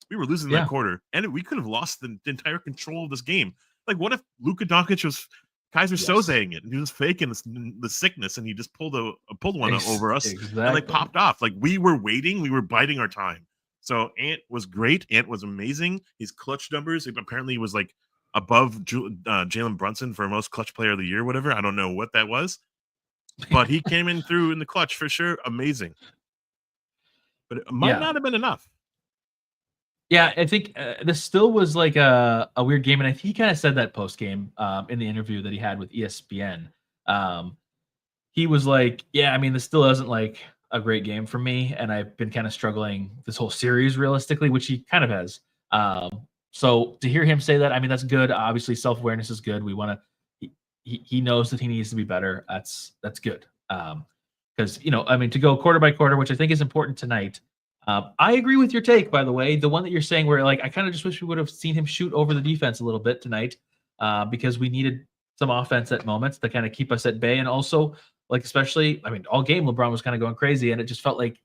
we were losing that quarter, and we could have lost the entire control of this game. Like, what if Luka Doncic was Kaiser Yes. Sozeing it. He was faking the sickness, and he just pulled one over us and like popped off. Like we were waiting, we were biding our time. So Ant was great. Ant was amazing. His clutch numbers apparently was like above Jalen Brunson for most clutch player of the year, whatever. I don't know what that was, but he came in through in the clutch for sure. Amazing. But it might not have been enough. Yeah, I think this still was like a weird game, and he kind of said that post game in the interview that he had with ESPN. He was like, "Yeah, I mean, this still isn't like a great game for me, and I've been kind of struggling this whole series realistically," which he kind of has. So to hear him say that, I mean, that's good. Obviously, self awareness is good. We want to. He knows that he needs to be better. That's good. Because I mean, to go quarter by quarter, which I think is important tonight. I agree with your take, by the way. The one that you're saying where like I kind of just wish we would have seen him shoot over the defense a little bit tonight, because we needed some offense at moments to kind of keep us at bay, and also like especially, I mean, all game LeBron was kind of going crazy, and it felt like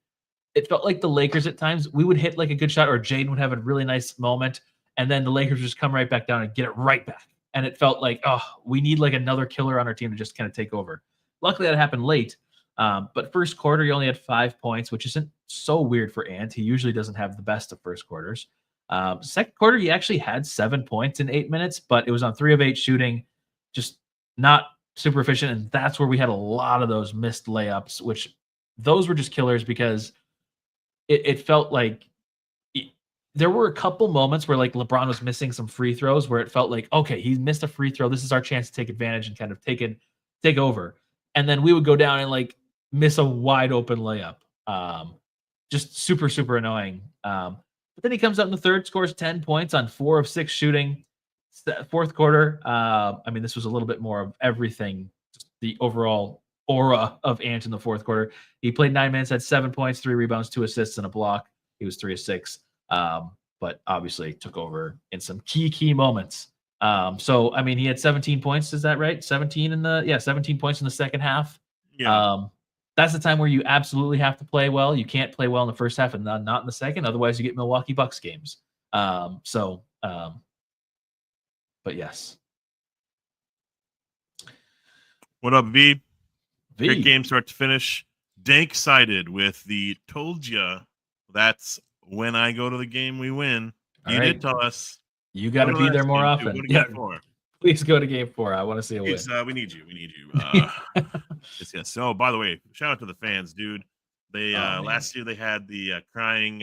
the Lakers at times we would hit like a good shot, or Jaden would have a really nice moment, and then the Lakers would just come right back down and get it right back, and it felt like we need like another killer on our team to just kind of take over. Luckily, that happened late. But first quarter, he only had 5 points, which isn't so weird for Ant. He usually doesn't have the best of first quarters. Second quarter, he actually had 7 points in 8 minutes, but it was on 3 of 8 shooting, just not super efficient. And that's where we had a lot of those missed layups, which those were just killers because it felt like there were a couple moments where like LeBron was missing some free throws where it felt like, okay, he missed a free throw. This is our chance to take advantage and kind of take over. And then we would go down and like miss a wide open layup. Just super, super annoying. But then he comes out in the third, scores 10 points on 4 of 6 shooting. Fourth quarter, I mean, this was a little bit more of everything, just the overall aura of Ant in the fourth quarter. He played 9 minutes, had 7 points, 3 rebounds, 2 assists, and a block. He was 3 of 6, but obviously took over in some key moments. So I mean, he had 17 points. Is that right? 17 points in the second half. Yeah. That's the time where you absolutely have to play well. You can't play well in the first half and not in the second. Otherwise, you get Milwaukee Bucks games. But yes. What up, V? V. Great game, start to finish. Dank sided with the told ya. That's when I go to the game, we win. You did tell us. You got to be there more often. Yeah. Please go to game 4. I want to see a win. We need you. Yes. So, by the way, shout out to the fans, dude. They last year they had the crying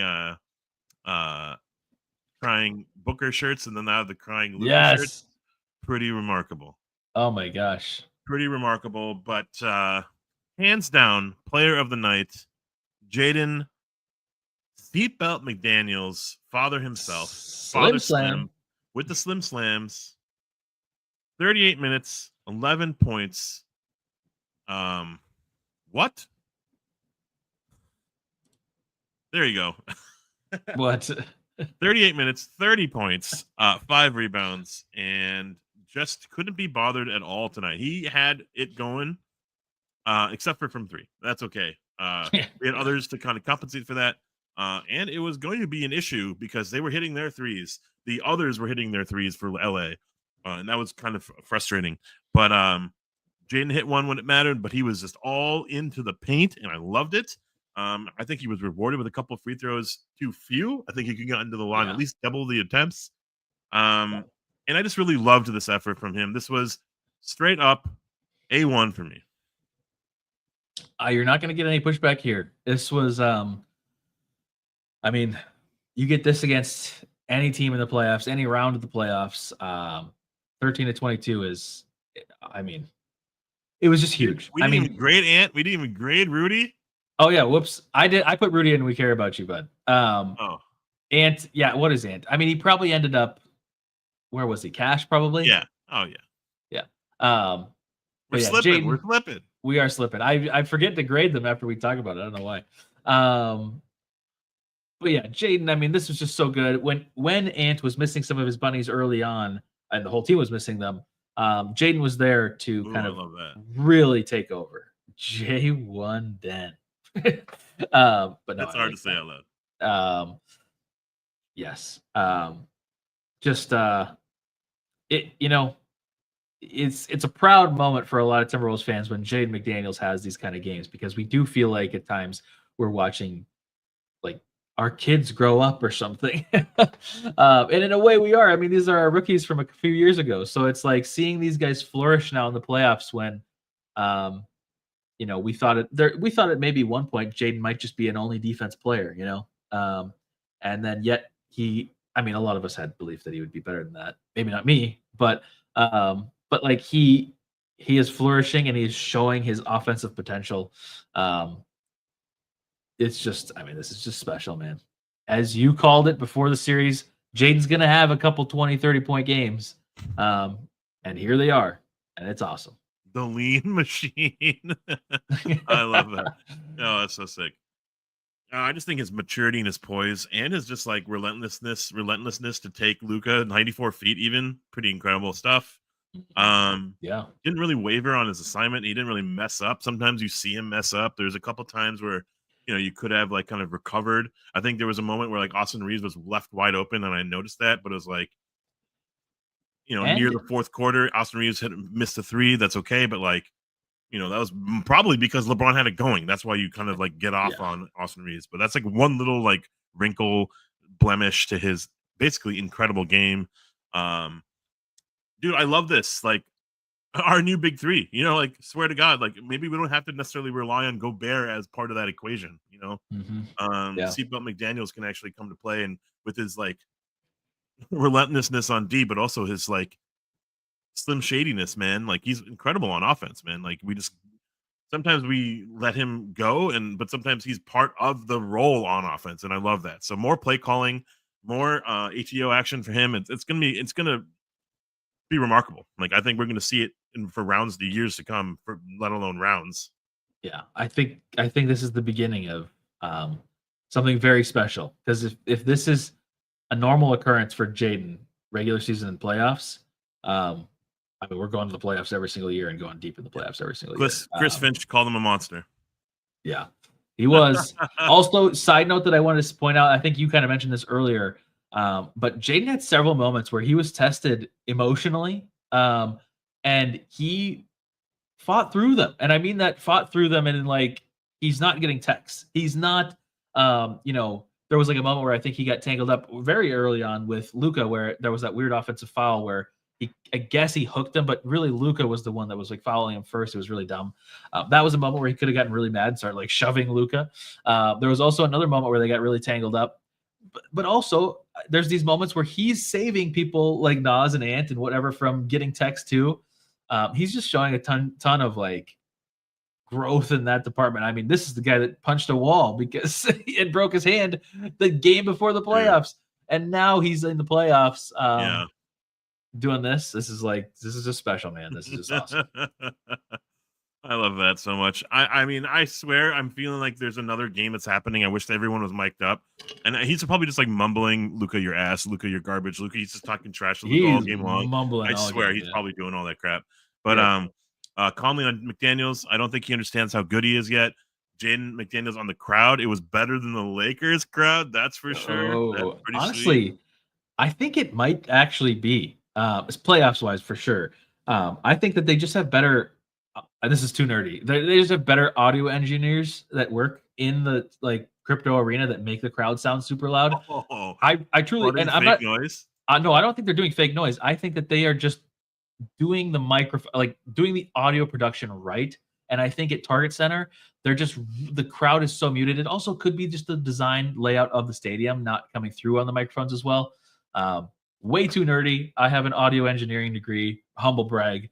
Booker shirts, and then now the crying Luka shirts. Pretty remarkable. Oh my gosh. Pretty remarkable. But hands down, player of the night, Jaden Seatbelt McDaniels, father himself, Father Slim, with the Slim Slams. 38 minutes, 11 points. What? There you go. What? 38 minutes, 30 points, 5 rebounds, and just couldn't be bothered at all tonight. He had it going, except for from 3. That's okay. We had others to kind of compensate for that. And it was going to be an issue because they were hitting their threes. The others were hitting their threes for LA. And that was kind of frustrating. But Jaden hit one when it mattered, but he was just all into the paint, and I loved it. I think he was rewarded with a couple of free throws too few. I think he could get into the line at least double the attempts. And I just really loved this effort from him. This was straight up A1 for me. You're not going to get any pushback here. This was, I mean, you get this against any team in the playoffs, any round of the playoffs. 13-22 is, I mean, it was just huge. We didn't even grade Ant. We didn't even grade Rudy. Oh yeah, whoops. I did. I put Rudy in. We care about you, bud. Ant. Yeah. What is Ant? I mean, he probably ended up. Where was he? Cash, probably. Yeah. Oh yeah. Yeah. We're slipping. We're slipping. We are slipping. I forget to grade them after we talk about it. I don't know why. But yeah, Jaden. I mean, this was just so good. When Ant was missing some of his bunnies early on, and the whole team was missing them, Jaden was there to kind of really take over. J1 Den. But no, that's hard to say out loud. Yes. Just it, it's a proud moment for a lot of Timberwolves fans when Jaden McDaniels has these kind of games, because we do feel like at times we're watching like our kids grow up or something. And in a way we are. I mean, these are our rookies from a few years ago. So it's like seeing these guys flourish now in the playoffs when we thought at maybe one point Jaden might just be an only defense player, and then yet a lot of us had belief that he would be better than that. Maybe not me, but like he is flourishing and he's showing his offensive potential. It's just, this is just special, man. As you called it before the series, Jaden's going to have a couple 20, 30-point games. And here they are, and it's awesome. The lean machine. I love that. Oh, that's so sick. I just think his maturity and his poise and his just like relentlessness to take Luka 94 feet, even pretty incredible stuff. Yeah, didn't really waver on his assignment. He didn't really mess up. Sometimes you see him mess up. There's a couple times where you could have like kind of recovered. I think there was a moment where like Austin Reeves was left wide open, and I noticed that, but it was like near the fourth quarter, Austin Reeves had missed a three. That's okay, but like that was probably because LeBron had it going. That's why you kind of like get off on Austin Reeves. But that's like one little like wrinkle blemish to his basically incredible game. Dude, I love this. Like our new big three, like swear to God, like maybe we don't have to necessarily rely on Gobert as part of that equation, Seatbelt McDaniels can actually come to play, and with his like relentlessness on D, but also his like slim shadiness, man. Like he's incredible on offense, man. Like sometimes we let him go, but sometimes he's part of the role on offense, and I love that. So more play calling, more ATO action for him. It's gonna be remarkable. Like I think we're gonna see it for rounds to years to come, let alone rounds. Yeah, I think this is the beginning of something very special, because if this is a normal occurrence for Jaden, regular season and playoffs, we're going to the playoffs every single year and going deep in the playoffs every single year. Chris Finch called him a monster. Yeah, he was. Also, side note that I wanted to point out, I think you kind of mentioned this earlier, but Jaden had several moments where he was tested emotionally, and he fought through them. And I mean that fought through them, and like he's not getting texts. He's not, there was like a moment where I think he got tangled up very early on with Luka, where there was that weird offensive foul where I guess he hooked him, but really Luka was the one that was like fouling him first. It was really dumb. That was a moment where he could have gotten really mad and started like shoving Luka. There was also another moment where they got really tangled up. But also there's these moments where he's saving people like Naz and Ant and whatever from getting text too. He's just showing a ton of like growth in that department. I mean, this is the guy that punched a wall because it broke his hand the game before the playoffs. And now he's in the playoffs. Doing this. This is just special, man. This is just awesome. I love that so much. I mean, I swear I'm feeling like there's another game that's happening. I wish everyone was mic'd up. And he's probably just like mumbling, Luka, your ass, Luka, your garbage, Luka. He's just talking trash to Luka all game long. Mumbling. I swear he's probably doing all that crap. But Conley on McDaniels, I don't think he understands how good he is yet. Jaden McDaniels on the crowd, it was better than the Lakers crowd. That's for sure. That's honestly, sweet. I think it might actually be playoffs wise for sure. I think that they just have better. This is too nerdy. They just have better audio engineers that work in the like crypto arena that make the crowd sound super loud. I truly, and I'm not. Noise? No, I don't think they're doing fake noise. I think that they are just doing the microphone, like doing the audio production right. And I think at Target Center, the crowd is so muted. It also could be just the design layout of the stadium not coming through on the microphones as well. Way too nerdy. I have an audio engineering degree, humble brag.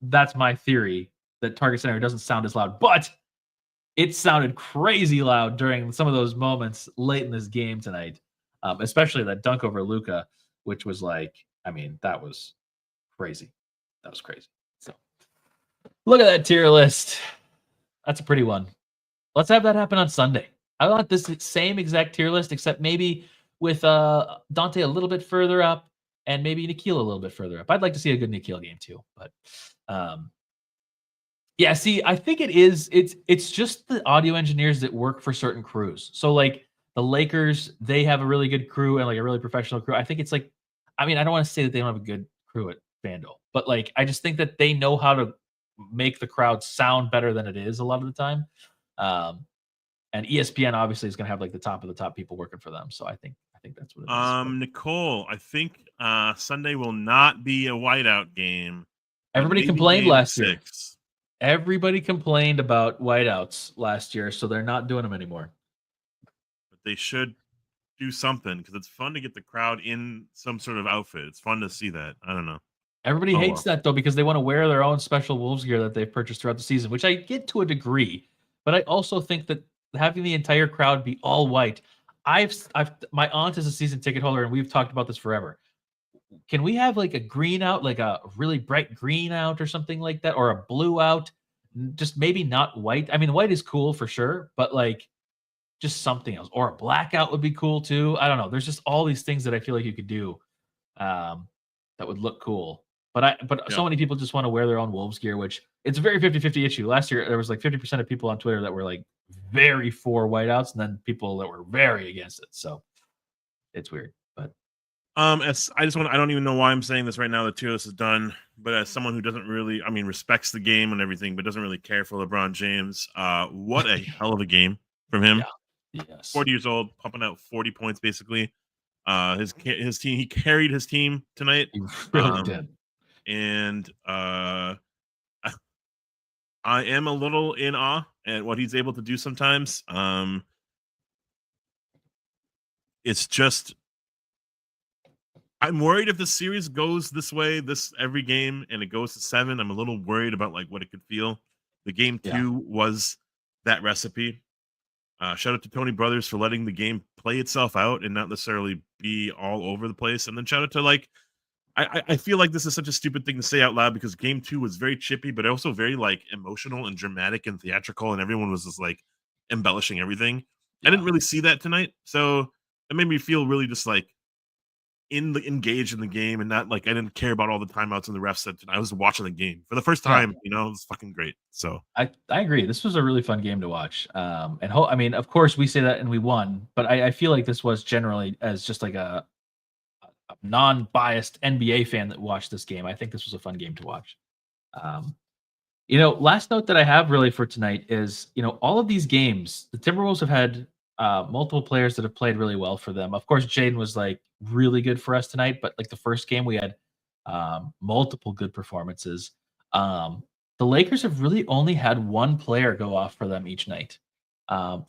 That's my theory, that Target Center doesn't sound as loud, but it sounded crazy loud during some of those moments late in this game tonight, especially that dunk over Luka, which was like, that was crazy. That was crazy. So look at that tier list. That's a pretty one. Let's have that happen on Sunday. I want this same exact tier list, except maybe with Donte a little bit further up and maybe Nikhil a little bit further up. I'd like to see a good Nikhil game too. But yeah, see, I think it's just the audio engineers that work for certain crews. So like the Lakers, they have a really good crew and like a really professional crew. I think it's like, I don't want to say that they don't have a good crew at FanDuel. But like, I just think that they know how to make the crowd sound better than it is a lot of the time. And ESPN obviously is going to have like the top of the top people working for them. So I think that's what it is. Nicole, I think Sunday will not be a whiteout game. Everybody complained last year. Everybody complained about whiteouts last year, so they're not doing them anymore. But they should do something because it's fun to get the crowd in some sort of outfit. It's fun to see that. I don't know. Everybody hates that though because they want to wear their own special Wolves gear that they've purchased throughout the season, which I get to a degree. But I also think that having the entire crowd be all white, my aunt is a season ticket holder, and we've talked about this forever. Can we have like a green out, like a really bright green out or something like that, or a blue out? Just maybe not white. I mean, white is cool for sure, but like just something else, or a blackout would be cool too. I don't know. There's just all these things that I feel like you could do that would look cool. But so many people just want to wear their own Wolves gear, which it's a very 50-50 issue. Last year, there was like 50% of people on Twitter that were like very for whiteouts, and then people that were very against it. So it's weird. But I don't even know why I'm saying this right now that Tios is done, but as someone who doesn't really, respects the game and everything, but doesn't really care for LeBron James, what a hell of a game from him. Yeah. Yes. 40 years old, pumping out 40 points basically. His team, he carried his team tonight. He really did. And I am a little in awe at what he's able to do sometimes. It's just, I'm worried if the series goes this way, every game, and it goes to 7. I'm a little worried about like what it could feel. The game 2 was that recipe. Shout out to Tony Brothers for letting the game play itself out and not necessarily be all over the place. And then shout out to like, I feel like this is such a stupid thing to say out loud because game 2 was very chippy, but also very like emotional and dramatic and theatrical, and everyone was just like embellishing everything. I didn't really see that tonight, so it made me feel really just like engaged in the game and not like I didn't care about all the timeouts and the refs said tonight. I was watching the game for the first time. It was fucking great. So I agree. This was a really fun game to watch. And of course we say that and we won, but I feel like this was generally as just like a non-biased NBA fan that watched this game. I think this was a fun game to watch. Last note that I have really for tonight is, all of these games, the Timberwolves have had multiple players that have played really well for them. Of course, Jaden was like really good for us tonight, but like the first game we had multiple good performances. The Lakers have really only had one player go off for them each night.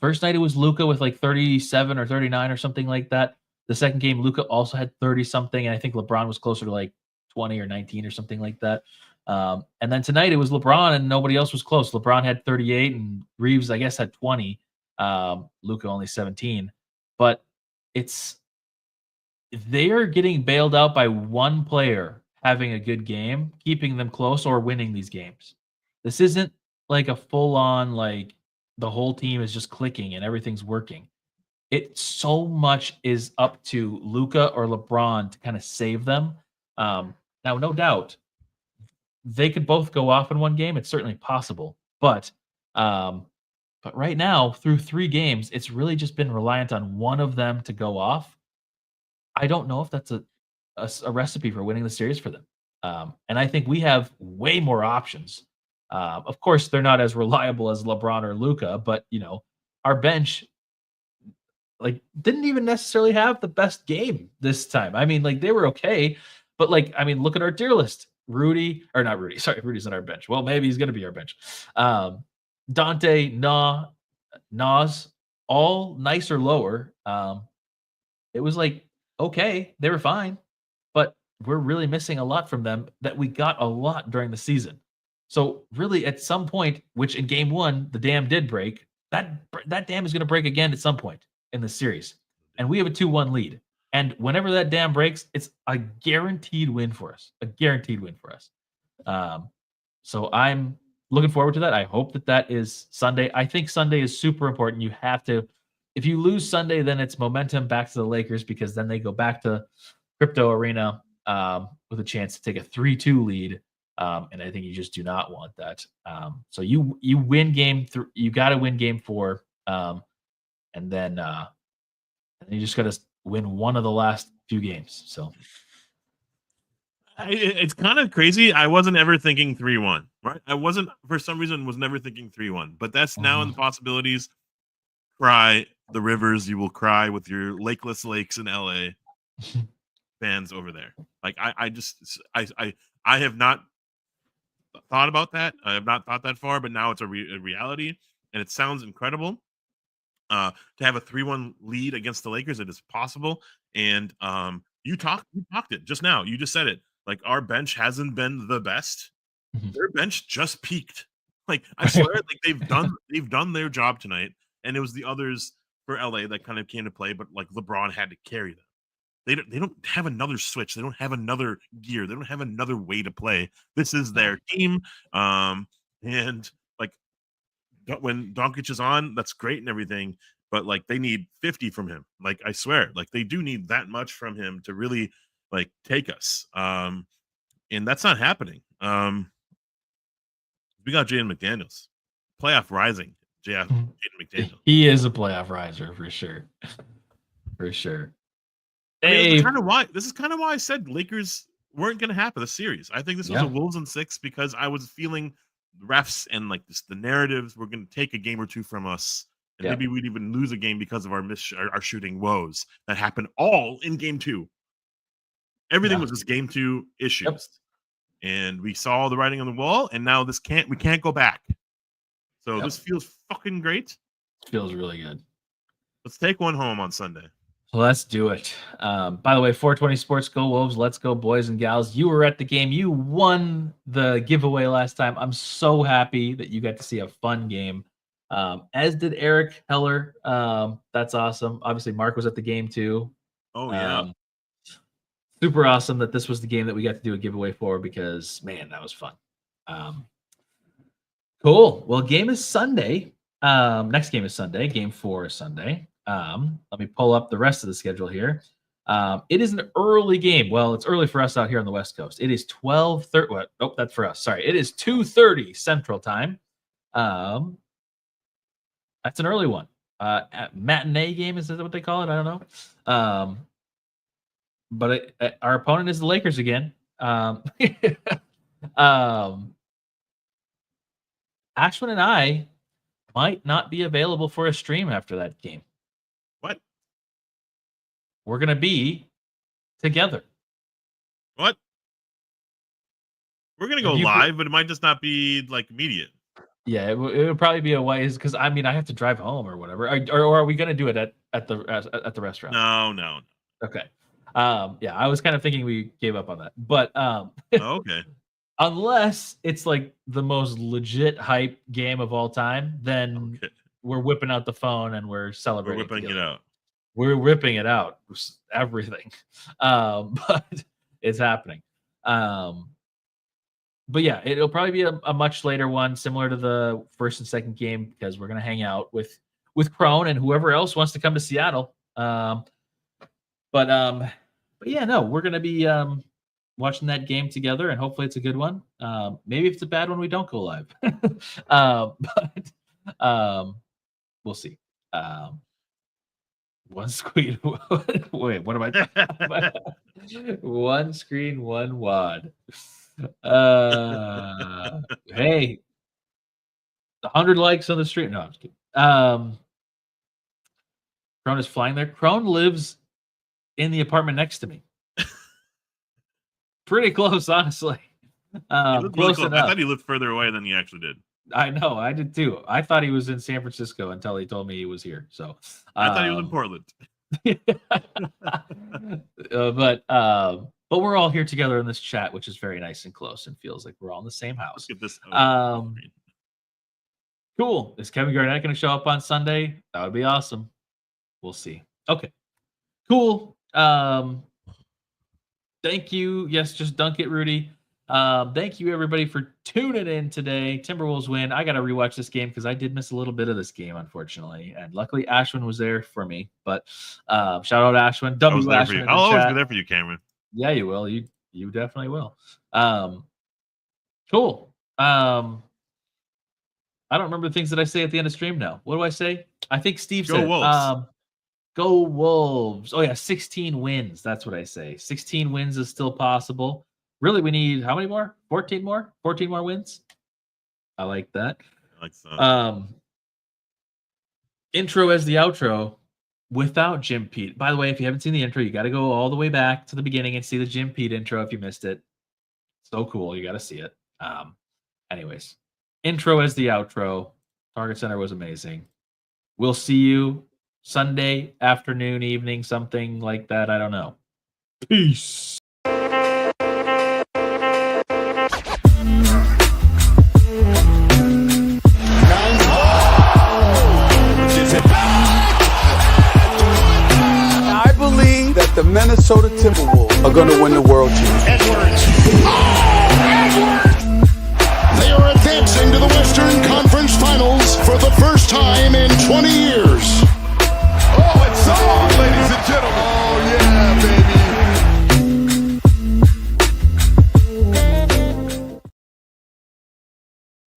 First night it was Luka with like 37 or 39 or something like that. The second game, Luka also had 30 something, and I think LeBron was closer to like 20 or 19 or something like that. And then tonight it was LeBron and nobody else was close. LeBron had 38 and Reeves, I guess, had 20. Luka only 17. But they are getting bailed out by one player having a good game, keeping them close or winning these games. This isn't like a full-on like the whole team is just clicking and everything's working. It so much is up to Luka or LeBron to kind of save them. Now, no doubt, they could both go off in one game. It's certainly possible, but right now, through 3 games, it's really just been reliant on one of them to go off. I don't know if that's a recipe for winning the series for them. And I think we have way more options. Of course, they're not as reliable as LeBron or Luka, but our bench didn't even necessarily have the best game this time. I mean, they were okay, but look at our tier list. Rudy's on our bench. Well, maybe he's going to be our bench. Donte, Naz, all nice or lower. It was okay, they were fine, but we're really missing a lot from them that we got a lot during the season. So really, at some point, which in game 1, the dam did break, that dam is going to break again at some point in the series. And we have a 2-1 lead. And whenever that dam breaks, it's a guaranteed win for us. So I'm looking forward to that. I hope that is Sunday. I think Sunday is super important. You have to, if you lose Sunday, then it's momentum back to the Lakers because then they go back to Crypto Arena with a chance to take a 3-2 lead. And I think you just do not want that. So you win game 3. You got to win game 4. And then you just got to win one of the last few games. So It's kind of crazy. I wasn't ever thinking 3-1, right? I wasn't, for some reason, was never thinking 3-1. But that's now in the possibilities. Cry the rivers. You will cry with your lakeless lakes in LA fans over there. Like I have not thought about that. I have not thought that far, but now it's a reality, and it sounds incredible. To have a 3-1 lead against the Lakers, it is possible. And you talked it just now. You just said it. Like, our bench hasn't been the best. Their bench just peaked. Like, I swear, like they've done their job tonight, and it was the others for LA that kind of came to play. But like, LeBron had to carry them. They don't have another switch. They don't have another gear. They don't have another way to play. This is their team. And like, when Doncic is on, that's great and everything, but like, they need 50 from him. Like, I swear, like, they do need that much from him to really like take us. And that's not happening. We got Jaden McDaniels, playoff rising. Jaden McDaniels. He is a playoff riser for sure. For sure. I mean, this is kind of why I said Lakers weren't going to happen the series. I think this was a Wolves in 6 because I was feeling the refs and like the narratives were going to take a game or two from us, and maybe we'd even lose a game because of our shooting woes that happened all in game 2. Everything was just game 2 issues, and we saw the writing on the wall. And now we can't go back. So this feels fucking great. Feels really good. Let's take one home on Sunday. Let's do it. By the way, 420 Sports, go Wolves. Let's go, boys and gals. You were at the game. You won the giveaway last time. I'm so happy that you got to see a fun game, as did Eric Heller. That's awesome. Obviously, Mark was at the game too. Oh, yeah. Super awesome that this was the game that we got to do a giveaway for, because, man, that was fun. Cool. Well, game is Sunday. Next game is Sunday. Game 4 is Sunday. Let me pull up the rest of the schedule here. It is an early game. Well, it's early for us out here on the West Coast. It is 12:30. What? Nope, that's for us. Sorry. It is 2:30 Central Time. That's an early one. Matinee game, is that what they call it? I don't know. But our opponent is the Lakers again. Ashwin and I might not be available for a stream after that game. What? We're going to be together. What? We're going to go live, but it might just not be like immediate. Yeah, it would probably be a ways, because I mean, I have to drive home or whatever. Or are we going to do it at the restaurant? No. Okay. Yeah, I was kind of thinking we gave up on that. But okay. Unless it's like the most legit hype game of all time, then we're whipping out the phone and we're celebrating. We're whipping it out. We're ripping it out. Everything. But it's happening. But yeah, it'll probably be a much later one, similar to the first and second game, because we're gonna hang out with Crone and whoever else wants to come to Seattle. But yeah, no, we're gonna be watching that game together, and hopefully it's a good one. Maybe if it's a bad one, we don't go live. But we'll see. One screen. Wait, what am I talking about? One screen, one wad. Hey, 100 likes on the stream. No, I'm just kidding. Crone is flying there. Crone lives in the apartment next to me. Pretty close, honestly. Close enough. I thought he lived further away than he actually did. I know, I did too. I thought he was in San Francisco until he told me he was here. So I thought he was in Portland. But we're all here together in this chat, which is very nice and close, and feels like we're all in the same house. Look at this. Cool. Is Kevin Garnett going to show up on Sunday? That would be awesome. We'll see. Okay. Cool. Thank you. Yes, just dunk it, Rudy. Thank you, everybody, for tuning in today. Timberwolves win. I got to rewatch this game because I did miss a little bit of this game, unfortunately. And luckily, Ashwin was there for me. But shout out Ashwin. I'll always be there for you, Cameron. Yeah, you will. You definitely will. Cool. I don't remember the things that I say at the end of stream now. What do I say? I think Steve said, Wolves. Go Wolves. Oh, yeah, 16 wins. That's what I say. 16 wins is still possible. Really, we need how many more? 14 more? 14 more wins? I like that. I like so. Intro as the outro without Jim Pete. By the way, if you haven't seen the intro, you got to go all the way back to the beginning and see the Jim Pete intro if you missed it. So cool. You got to see it. Anyways, intro as the outro. Target Center was amazing. We'll see you Sunday afternoon, evening, something like that. I don't know. Peace. I believe that the Minnesota Timberwolves are going to win the world championship. Edwards. They are advancing to the Western Conference Finals for the first time in 20 years.